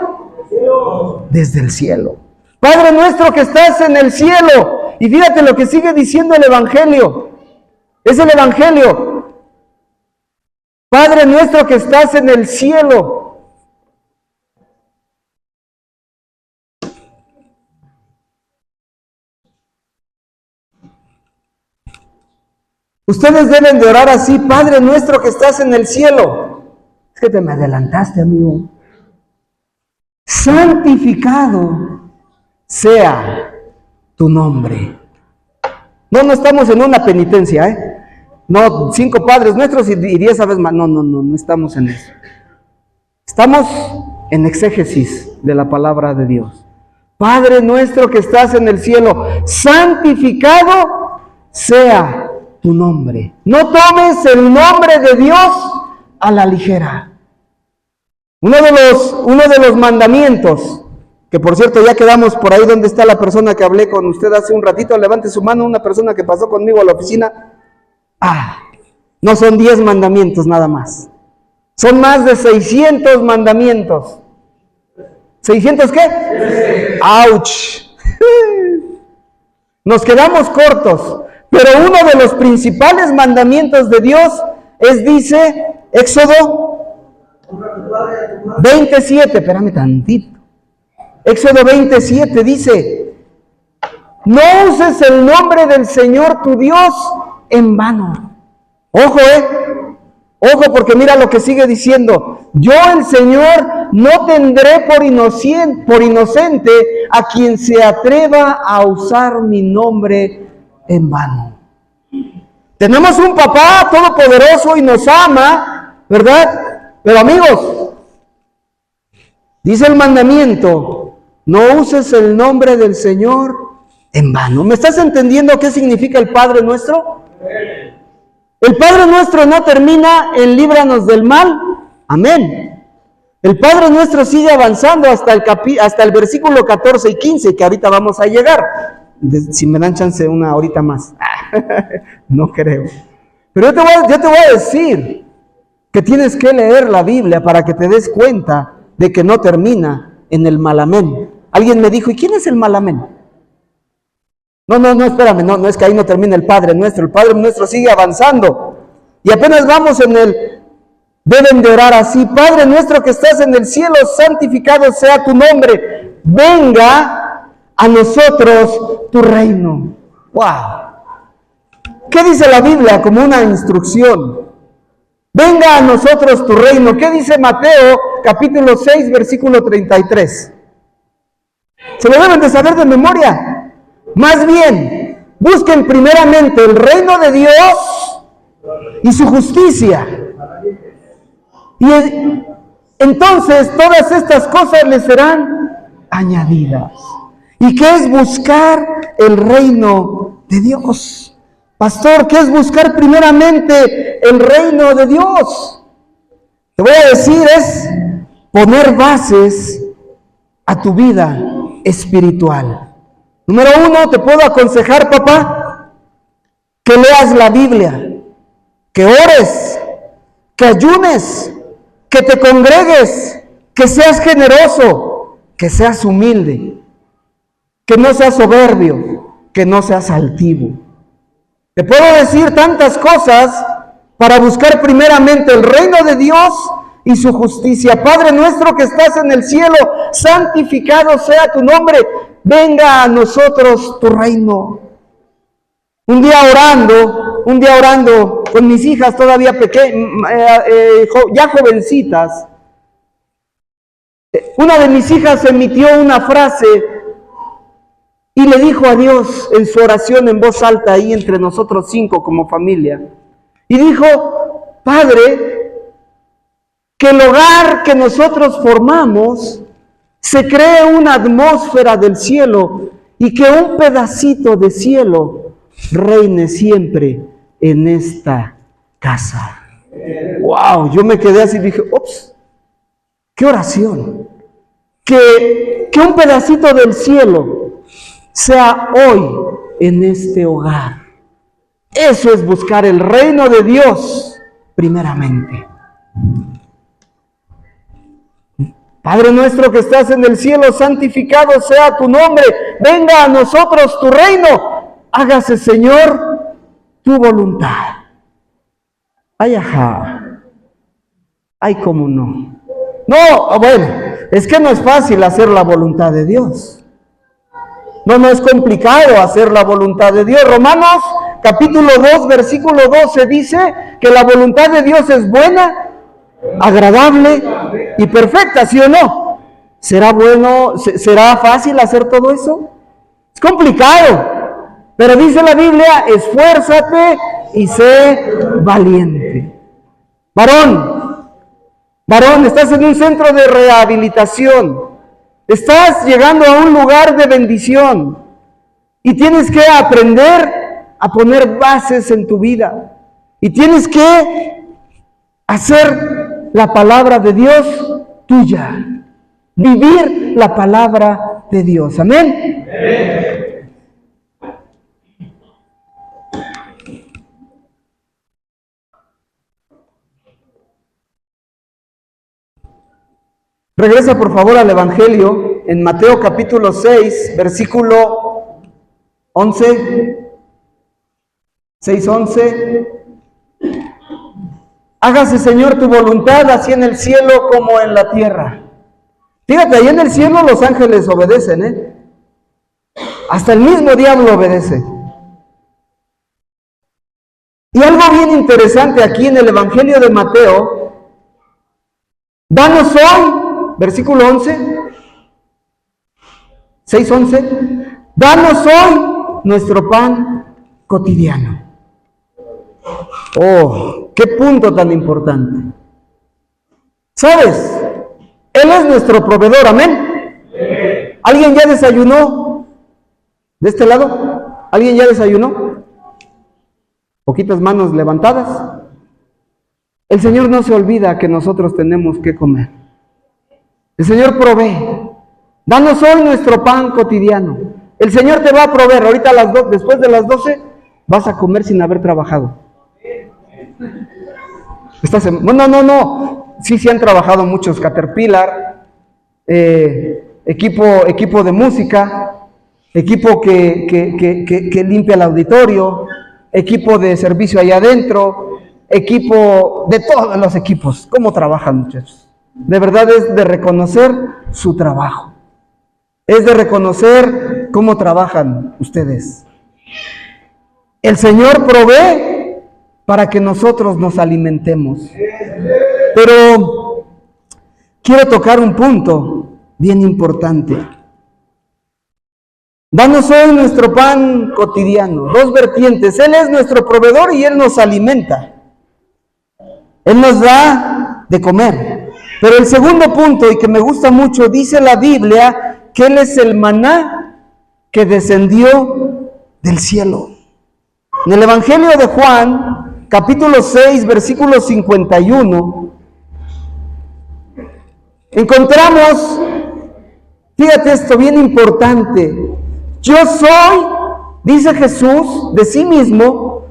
Desde el cielo. Padre nuestro que estás en el cielo. Y fíjate lo que sigue diciendo el Evangelio. Es el Evangelio. Padre nuestro que estás en el cielo. Ustedes deben de orar así: Padre nuestro que estás en el cielo. Es que te me adelantaste, amigo. Santificado sea tu nombre. No estamos en una penitencia, No, 5 Padres Nuestros y 10 Aves más. No estamos en eso. Estamos en exégesis de la palabra de Dios. Padre nuestro que estás en el cielo, santificado sea tu nombre. No tomes el nombre de Dios a la ligera. Uno de los mandamientos, que por cierto ya quedamos por ahí donde está la persona que hablé con usted hace un ratito, levante su mano, una persona que pasó conmigo a la oficina. No son 10 mandamientos nada más. Son más de 600 mandamientos. ¿600 qué? ¡Auch! Nos quedamos cortos. Pero uno de los principales mandamientos de Dios es, dice, Éxodo 27, espérame tantito. Éxodo 27 dice, no uses el nombre del Señor tu Dios en vano. Ojo, ojo, porque mira lo que sigue diciendo. Yo, el Señor, no tendré por inocente a quien se atreva a usar mi nombre en vano. Tenemos un papá todopoderoso y nos ama, ¿verdad? Pero amigos, dice el mandamiento, no uses el nombre del Señor en vano. ¿Me estás entendiendo qué significa el Padre Nuestro? El Padre Nuestro no termina en líbranos del mal. Amén. El Padre Nuestro sigue avanzando hasta el versículo 14 y 15, que ahorita vamos a llegar. Si me dan chance una horita más. No creo. Pero yo te voy a decir que tienes que leer la Biblia para que te des cuenta de que no termina en el malamén. Alguien me dijo, ¿y quién es el malamén? No, espérame, no es que ahí no termina el Padre Nuestro. El Padre Nuestro sigue avanzando. Y apenas vamos en el... Deben de orar así: Padre Nuestro que estás en el cielo, santificado sea tu nombre. Venga a nosotros tu reino. ¡Wow! ¿Qué dice la Biblia como una instrucción? Venga a nosotros tu reino. ¿Qué dice Mateo capítulo 6, versículo 33? Se lo deben de saber de memoria. Más bien, busquen primeramente el reino de Dios y su justicia. Y entonces todas estas cosas les serán añadidas. ¿Y qué es buscar el reino de Dios? Pastor, ¿qué es buscar primeramente el reino de Dios? Te voy a decir, es poner bases a tu vida espiritual. Número 1, te puedo aconsejar, papá, que leas la Biblia, que ores, que ayunes, que te congregues, que seas generoso, que seas humilde, que no seas soberbio, que no seas altivo. Te puedo decir tantas cosas para buscar primeramente el reino de Dios y su justicia. Padre nuestro que estás en el cielo, santificado sea tu nombre. Venga a nosotros tu reino. Un día orando con mis hijas todavía pequeñas, ya jovencitas, una de mis hijas emitió una frase y le dijo a Dios en su oración en voz alta ahí entre nosotros 5 como familia. Y dijo: Padre, que el hogar que nosotros formamos se cree una atmósfera del cielo y que un pedacito de cielo reine siempre en esta casa. ¡Wow! Yo me quedé así y dije: ¡ups! ¡Qué oración! Que un pedacito del cielo sea hoy en este hogar. Eso es buscar el reino de Dios primeramente. Padre nuestro que estás en el cielo, santificado sea tu nombre. Venga a nosotros tu reino. Hágase, Señor, tu voluntad. Ay, ajá. Ay, cómo no. No, bueno, es que no es fácil hacer la voluntad de Dios. No es complicado hacer la voluntad de Dios. Romanos capítulo 2, versículo 12 dice que la voluntad de Dios es buena, agradable y perfecta, ¿sí o no? ¿Será bueno, será fácil hacer todo eso? Es complicado, pero dice la Biblia: esfuérzate y sé valiente. Varón, estás en un centro de rehabilitación, estás llegando a un lugar de bendición y tienes que aprender a poner bases en tu vida y tienes que hacer la palabra de Dios tuya. Vivir la palabra de Dios. Amén. Amén. Regresa por favor al Evangelio en Mateo capítulo 6, versículo 11. 6:11. Hágase, Señor, tu voluntad, así en el cielo como en la tierra. Fíjate, ahí en el cielo los ángeles obedecen, ¿eh? Hasta el mismo diablo obedece. Y algo bien interesante aquí en el Evangelio de Mateo, danos hoy, versículo 11, 6:11, danos hoy nuestro pan cotidiano. Oh, qué punto tan importante. ¿Sabes? Él es nuestro proveedor, amén. ¿Alguien ya desayunó? ¿De este lado? ¿Alguien ya desayunó? Poquitas manos levantadas. El Señor no se olvida que nosotros tenemos que comer. El Señor provee. Danos hoy nuestro pan cotidiano. El Señor te va a proveer. Ahorita después de las 12 vas a comer sin haber trabajado. No. Sí han trabajado muchos. Caterpillar, equipo de música, equipo que limpia el auditorio, equipo de servicio allá adentro, equipo de todos los equipos. ¿Cómo trabajan, muchachos? De verdad es de reconocer su trabajo. Es de reconocer cómo trabajan ustedes. El Señor provee para que nosotros nos alimentemos. Pero quiero tocar un punto bien importante. Danos hoy nuestro pan cotidiano. Dos vertientes. Él es nuestro proveedor y Él nos alimenta. Él nos da de comer. Pero el segundo punto, y que me gusta mucho, dice la Biblia que Él es el maná que descendió del cielo. En el Evangelio de Juan, capítulo 6, versículo 51, encontramos, fíjate esto, bien importante. Yo soy, dice Jesús de sí mismo,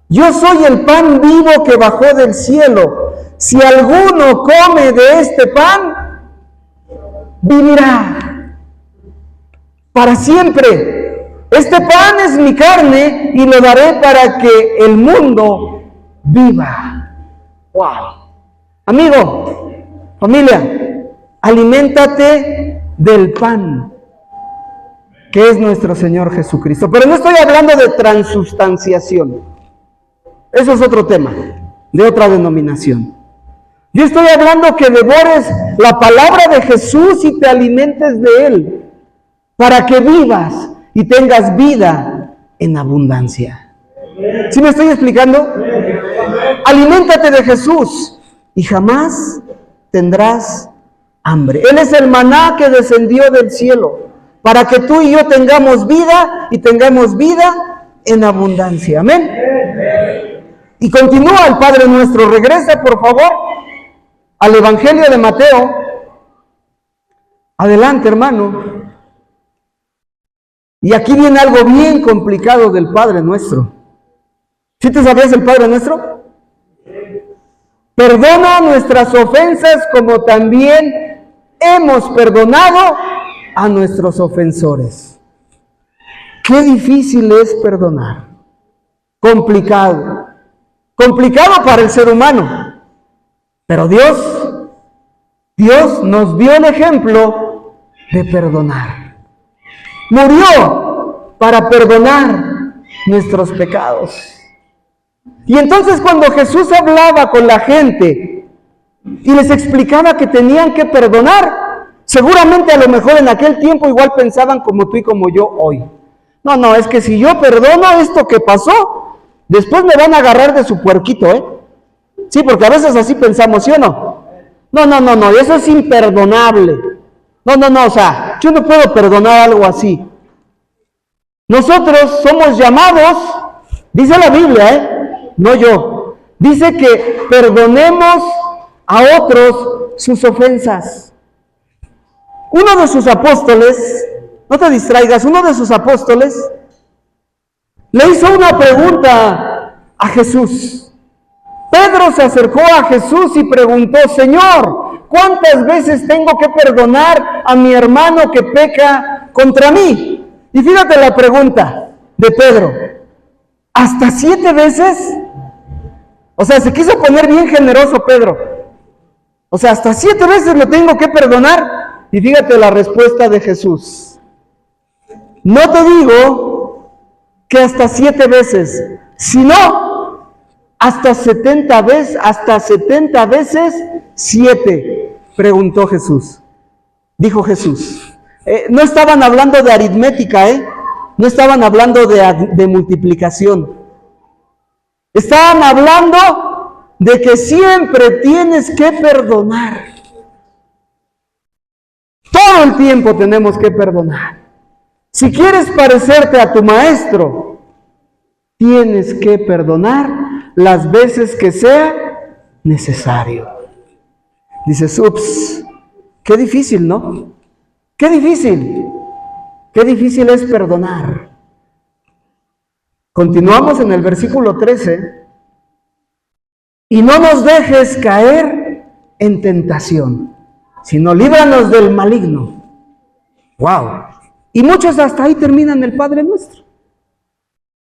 yo soy el pan vivo que bajó del cielo. Si alguno come de este pan, vivirá para siempre. Este pan es mi carne y lo daré para que el mundo viva. ¡Wow! Amigo, familia, aliméntate del pan que es nuestro Señor Jesucristo. Pero no estoy hablando de transustanciación. Eso es otro tema, de otra denominación. Yo estoy hablando que devores la palabra de Jesús y te alimentes de Él, para que vivas y tengas vida en abundancia. ¿Sí me estoy explicando? Aliméntate de Jesús y jamás tendrás hambre. Él es el maná que descendió del cielo, para que tú y yo tengamos vida y tengamos vida en abundancia. Amén. Y continúa el Padre Nuestro. Regresa, por favor, al Evangelio de Mateo. Adelante, hermano. Y aquí viene algo bien complicado del Padre Nuestro. ¿Sí te sabías el Padre Nuestro? Perdona nuestras ofensas como también hemos perdonado a nuestros ofensores. Qué difícil es perdonar. Complicado. Complicado para el ser humano. Pero Dios nos dio el ejemplo de perdonar. Murió para perdonar nuestros pecados. Y entonces cuando Jesús hablaba con la gente y les explicaba que tenían que perdonar, seguramente a lo mejor en aquel tiempo igual pensaban como tú y como yo hoy. No, es que si yo perdono esto que pasó, después me van a agarrar de su puerquito, ¿eh? Sí, porque a veces así pensamos, ¿sí o no? No, eso es imperdonable. No, o sea, yo no puedo perdonar algo así. Nosotros somos llamados, dice la Biblia, no yo, dice que perdonemos a otros sus ofensas. Uno de sus apóstoles, no te distraigas, uno de sus apóstoles le hizo una pregunta a Jesús. Pedro se acercó a Jesús y preguntó: Señor, ¿cuántas veces tengo que perdonar a mi hermano que peca contra mí? Y fíjate la pregunta de Pedro: ¿hasta 7 veces? O sea, se quiso poner bien generoso Pedro. O sea, ¿hasta 7 veces lo tengo que perdonar? Y fíjate la respuesta de Jesús: no te digo que hasta 7 veces, sino hasta 70 veces 7, preguntó Jesús. Dijo Jesús. No estaban hablando de aritmética, no estaban hablando de multiplicación. Estaban hablando de que siempre tienes que perdonar. Todo el tiempo tenemos que perdonar. Si quieres parecerte a tu maestro, tienes que perdonar las veces que sea necesario. Dices: ups, qué difícil, ¿no? Qué difícil es perdonar. Continuamos en el versículo 13. Y no nos dejes caer en tentación, sino líbranos del maligno. ¡Wow! Y muchos hasta ahí terminan el Padre Nuestro.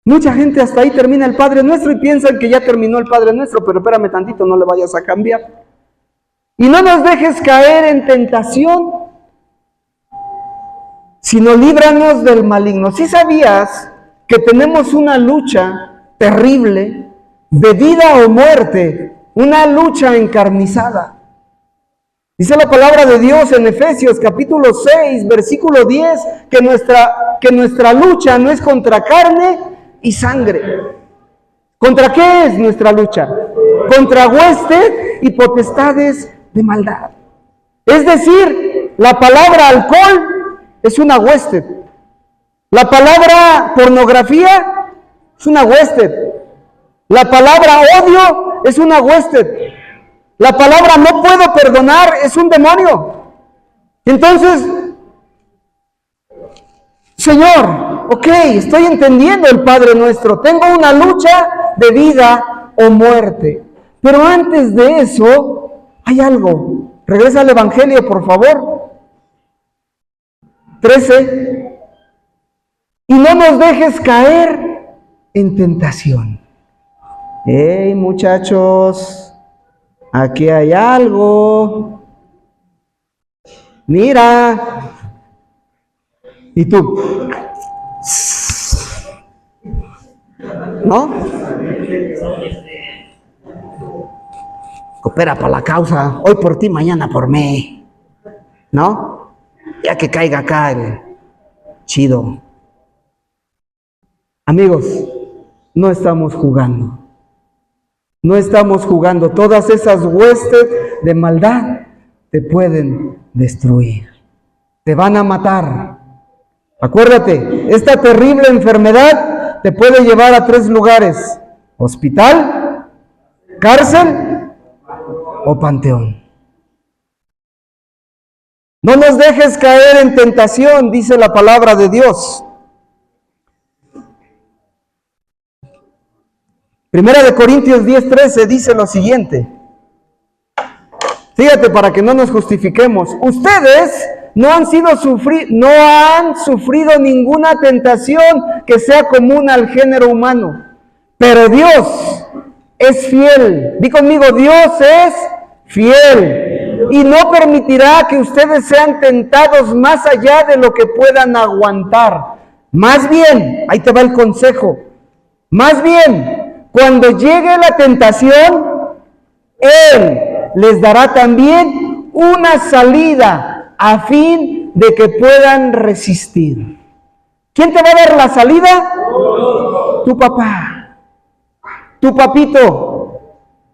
Mucha gente hasta ahí termina el Padre Nuestro y piensan que ya terminó el Padre Nuestro, pero espérame tantito, no le vayas a cambiar. Y no nos dejes caer en tentación, sino líbranos del maligno. ¿Sí sabías que tenemos una lucha terrible de vida o muerte? Una lucha encarnizada. Dice la palabra de Dios en Efesios capítulo 6, versículo 10, que nuestra lucha no es contra carne y sangre. ¿Contra qué es nuestra lucha? Contra huestes y potestades de maldad. Es decir, la palabra alcohol es una hueste. La palabra pornografía es una hueste. La palabra odio es una hueste. La palabra no puedo perdonar es un demonio. Entonces, Señor, ok, estoy entendiendo el Padre Nuestro. Tengo una lucha de vida o muerte. Pero antes de eso, hay algo. Regresa al Evangelio, por favor. 13. Y no nos dejes caer en tentación. Hey, muchachos, aquí hay algo. Mira. ¿Y tú? ¿No? Coopera para la causa. Hoy por ti, mañana por mí. ¿No? Ya que caiga acá el chido. Amigos, no estamos jugando. No estamos jugando. Todas esas huestes de maldad te pueden destruir. Te van a matar. Acuérdate, esta terrible enfermedad te puede llevar a 3 lugares: hospital, cárcel o panteón. No nos dejes caer en tentación, dice la palabra de Dios. Primera de Corintios 10:13 dice lo siguiente. Fíjate, para que no nos justifiquemos. Ustedes no han sufrido ninguna tentación que sea común al género humano. Pero Dios es fiel. Di conmigo, Dios es fiel. Y no permitirá que ustedes sean tentados más allá de lo que puedan aguantar. Más bien, ahí te va el consejo. Más bien, cuando llegue la tentación, Él les dará también una salida a fin de que puedan resistir. ¿Quién te va a dar la salida? Tu papá, tu papito,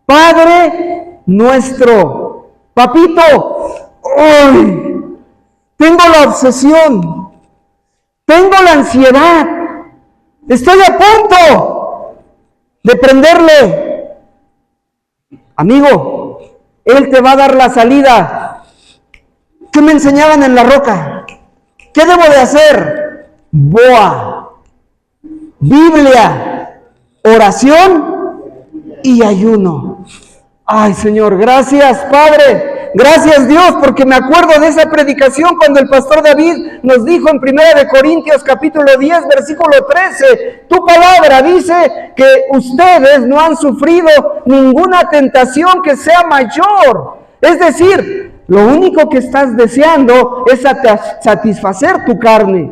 Padre nuestro. Papito, hoy tengo la obsesión, tengo la ansiedad, estoy a punto de prenderle. Amigo, Él te va a dar la salida. ¿Qué me enseñaban en la roca? ¿Qué debo de hacer? Boa, Biblia, oración y ayuno. Ay, Señor, gracias, Padre. Gracias, Dios, porque me acuerdo de esa predicación cuando el pastor David nos dijo en 1 Corintios capítulo 10, versículo 13, tu palabra dice que ustedes no han sufrido ninguna tentación que sea mayor. Es decir, lo único que estás deseando es satisfacer tu carne.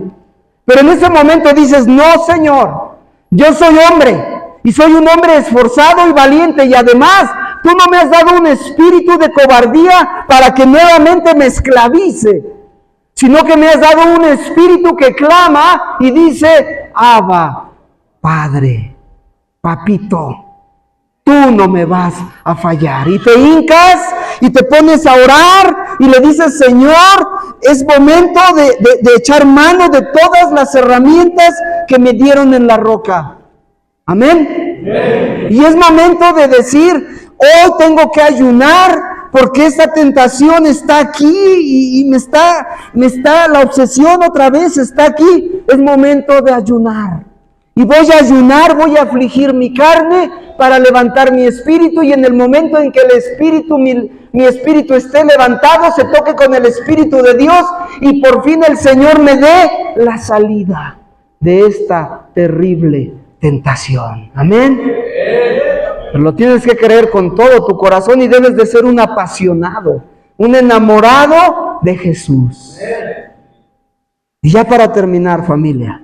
Pero en ese momento dices, no, Señor, yo soy hombre y soy un hombre esforzado y valiente, y además tú no me has dado un espíritu de cobardía para que nuevamente me esclavice, sino que me has dado un espíritu que clama y dice, Abba, Padre, Papito, tú no me vas a fallar. Y te hincas y te pones a orar y le dices, Señor, es momento de echar mano de todas las herramientas que me dieron en la roca. Amén. Amén. Y es momento de decir, hoy tengo que ayunar porque esta tentación está aquí y me está la obsesión otra vez está aquí. Es momento de ayunar. Y voy a ayunar, voy a afligir mi carne para levantar mi espíritu, y en el momento en que el espíritu, mi espíritu esté levantado, se toque con el Espíritu de Dios y por fin el Señor me dé la salida de esta terrible tentación. Amén. Pero lo tienes que creer con todo tu corazón y debes de ser un apasionado, un enamorado de Jesús. Y ya para terminar, familia,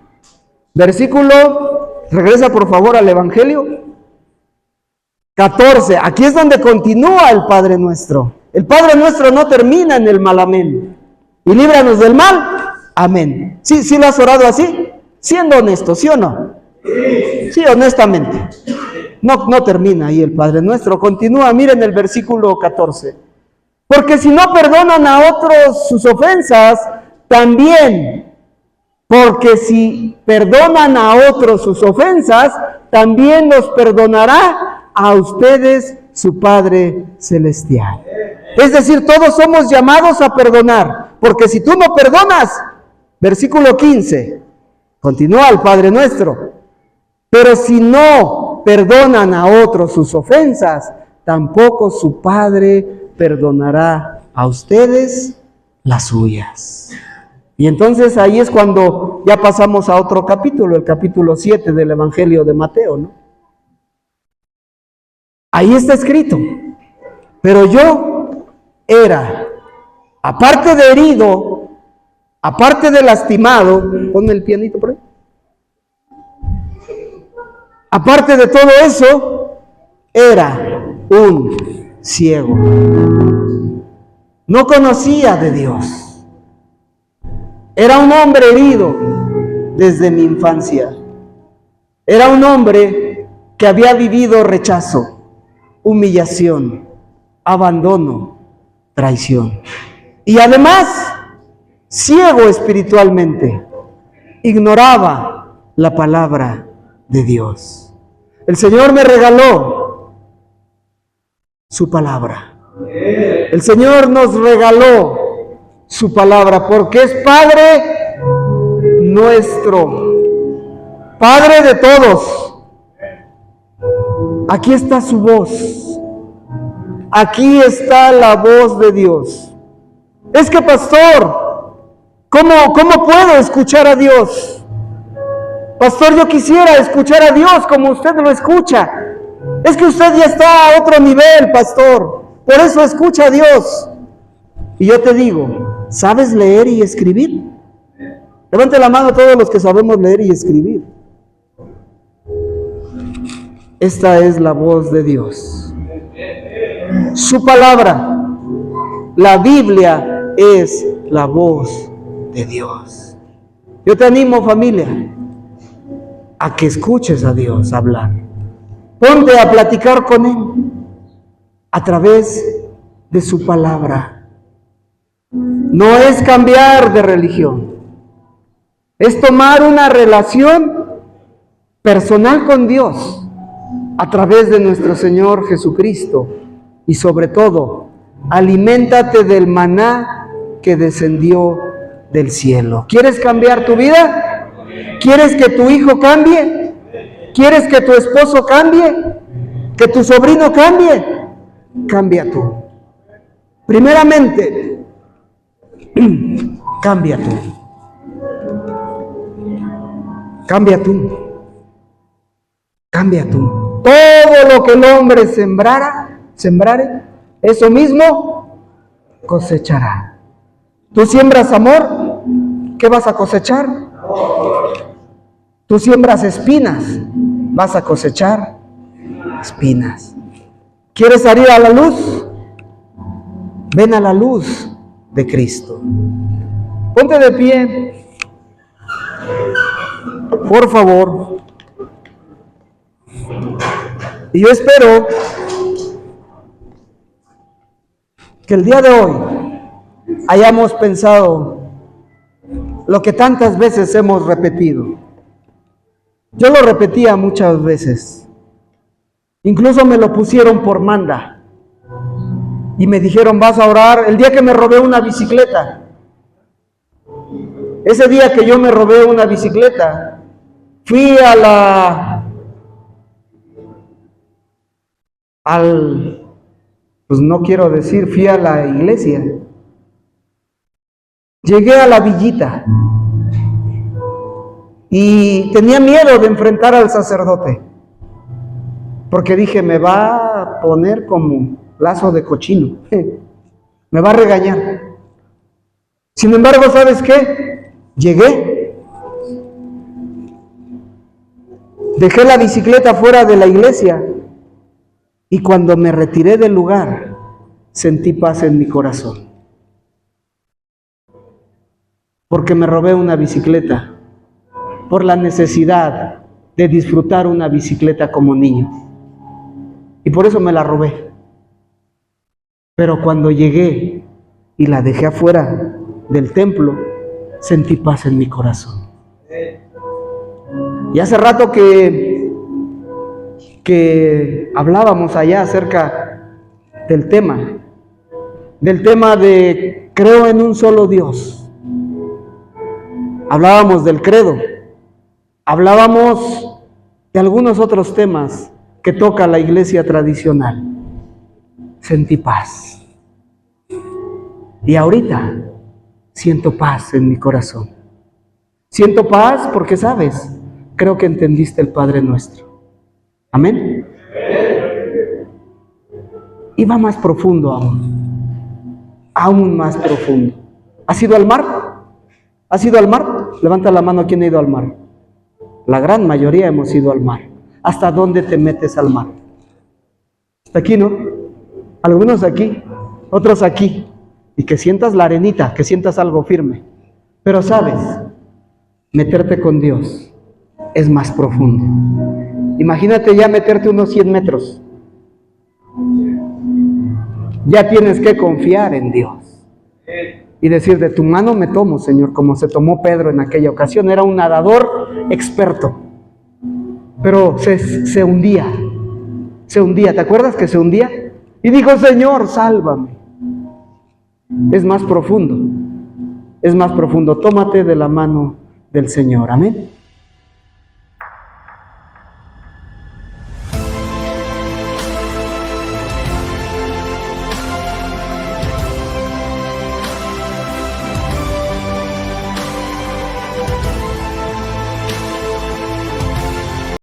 versículo, regresa por favor al Evangelio 14, aquí es donde continúa el Padre Nuestro. El Padre Nuestro no termina en el mal amén. Y líbranos del mal, amén. ¿Sí lo has orado así? Siendo honesto, ¿sí o no? Sí, honestamente. No termina ahí el Padre Nuestro, continúa, miren el versículo 14. Porque si no perdonan a otros sus ofensas, también, porque si perdonan a otros sus ofensas, también los perdonará a ustedes su Padre Celestial. Es decir, todos somos llamados a perdonar, porque si tú no perdonas, versículo 15, continúa el Padre Nuestro, pero si no perdonan a otros sus ofensas, tampoco su Padre perdonará a ustedes las suyas. Y entonces ahí es cuando ya pasamos a otro capítulo, el capítulo 7 del Evangelio de Mateo, ¿no? Ahí está escrito, pero yo era, aparte de herido, aparte de lastimado, ponme el pianito por ahí, aparte de todo eso, era un ciego. No conocía de Dios. Era un hombre herido desde mi infancia. Era un hombre que había vivido rechazo, humillación, abandono, traición. Y además, ciego espiritualmente, ignoraba la palabra de Dios. El Señor me regaló su palabra. El Señor nos regaló su palabra porque es Padre nuestro, Padre de todos. Aquí está su voz. Aquí está la voz de Dios. Es que, pastor, ¿cómo puedo escuchar a Dios? Pastor, yo quisiera escuchar a Dios como usted lo escucha. Es que usted ya está a otro nivel, pastor. Por eso escucha a Dios. Y yo te digo, ¿sabes leer y escribir? Levante la mano todos los que sabemos leer y escribir. Esta es la voz de Dios. Su palabra, la Biblia, es la voz de Dios. Yo te animo, familia, a que escuches a Dios hablar. Ponte a platicar con Él a través de su palabra. No es cambiar de religión, es tomar una relación personal con Dios a través de nuestro Señor Jesucristo y sobre todo aliméntate del maná que descendió del cielo. ¿Quieres cambiar tu vida? ¿Quieres que tu hijo cambie? ¿Quieres que tu esposo cambie? ¿Que tu sobrino cambie? Cambia tú. Primeramente, cambia tú. Cambia tú. Cambia tú. Todo lo que el hombre sembrare, eso mismo cosechará. Tú siembras amor, ¿qué vas a cosechar? Tú siembras espinas, vas a cosechar espinas. ¿Quieres salir a la luz? Ven a la luz de Cristo. Ponte de pie, por favor. Y yo espero que el día de hoy hayamos pensado lo que tantas veces hemos repetido. Yo lo repetía muchas veces. Incluso me lo pusieron por manda. Y me dijeron, vas a orar. El día que me robé una bicicleta. Ese día que yo me robé una bicicleta, fui pues no quiero decir, fui a la iglesia. Llegué a la villita y tenía miedo de enfrentar al sacerdote, porque dije, me va a poner como lazo de cochino, me va a regañar. Sin embargo, ¿sabes qué? Llegué, dejé la bicicleta fuera de la iglesia y cuando me retiré del lugar, sentí paz en mi corazón. Porque me robé una bicicleta, por la necesidad de disfrutar una bicicleta como niño. Y por eso me la robé. Pero cuando llegué y la dejé afuera del templo, sentí paz en mi corazón. Y hace rato que hablábamos allá acerca del tema de creo en un solo Dios. Hablábamos del credo, hablábamos de algunos otros temas que toca la iglesia tradicional. Sentí paz. Y ahorita siento paz en mi corazón. Siento paz porque, ¿sabes? Creo que entendiste el Padre Nuestro. Amén. Y va más profundo aún más profundo. ¿Has ido al mar? ¿Has ido al mar? Levanta la mano, ¿quién ha ido al mar? La gran mayoría hemos ido al mar. ¿Hasta dónde te metes al mar? Hasta aquí, ¿no? Algunos aquí, otros aquí. Y que sientas la arenita, que sientas algo firme. Pero sabes, meterte con Dios es más profundo. Imagínate ya meterte unos 100 metros. Ya tienes que confiar en Dios. Y decir, de tu mano me tomo, Señor, como se tomó Pedro en aquella ocasión. Era un nadador experto, pero se hundía, ¿te acuerdas que se hundía? Y dijo, Señor, sálvame. Es más profundo, tómate de la mano del Señor, amén.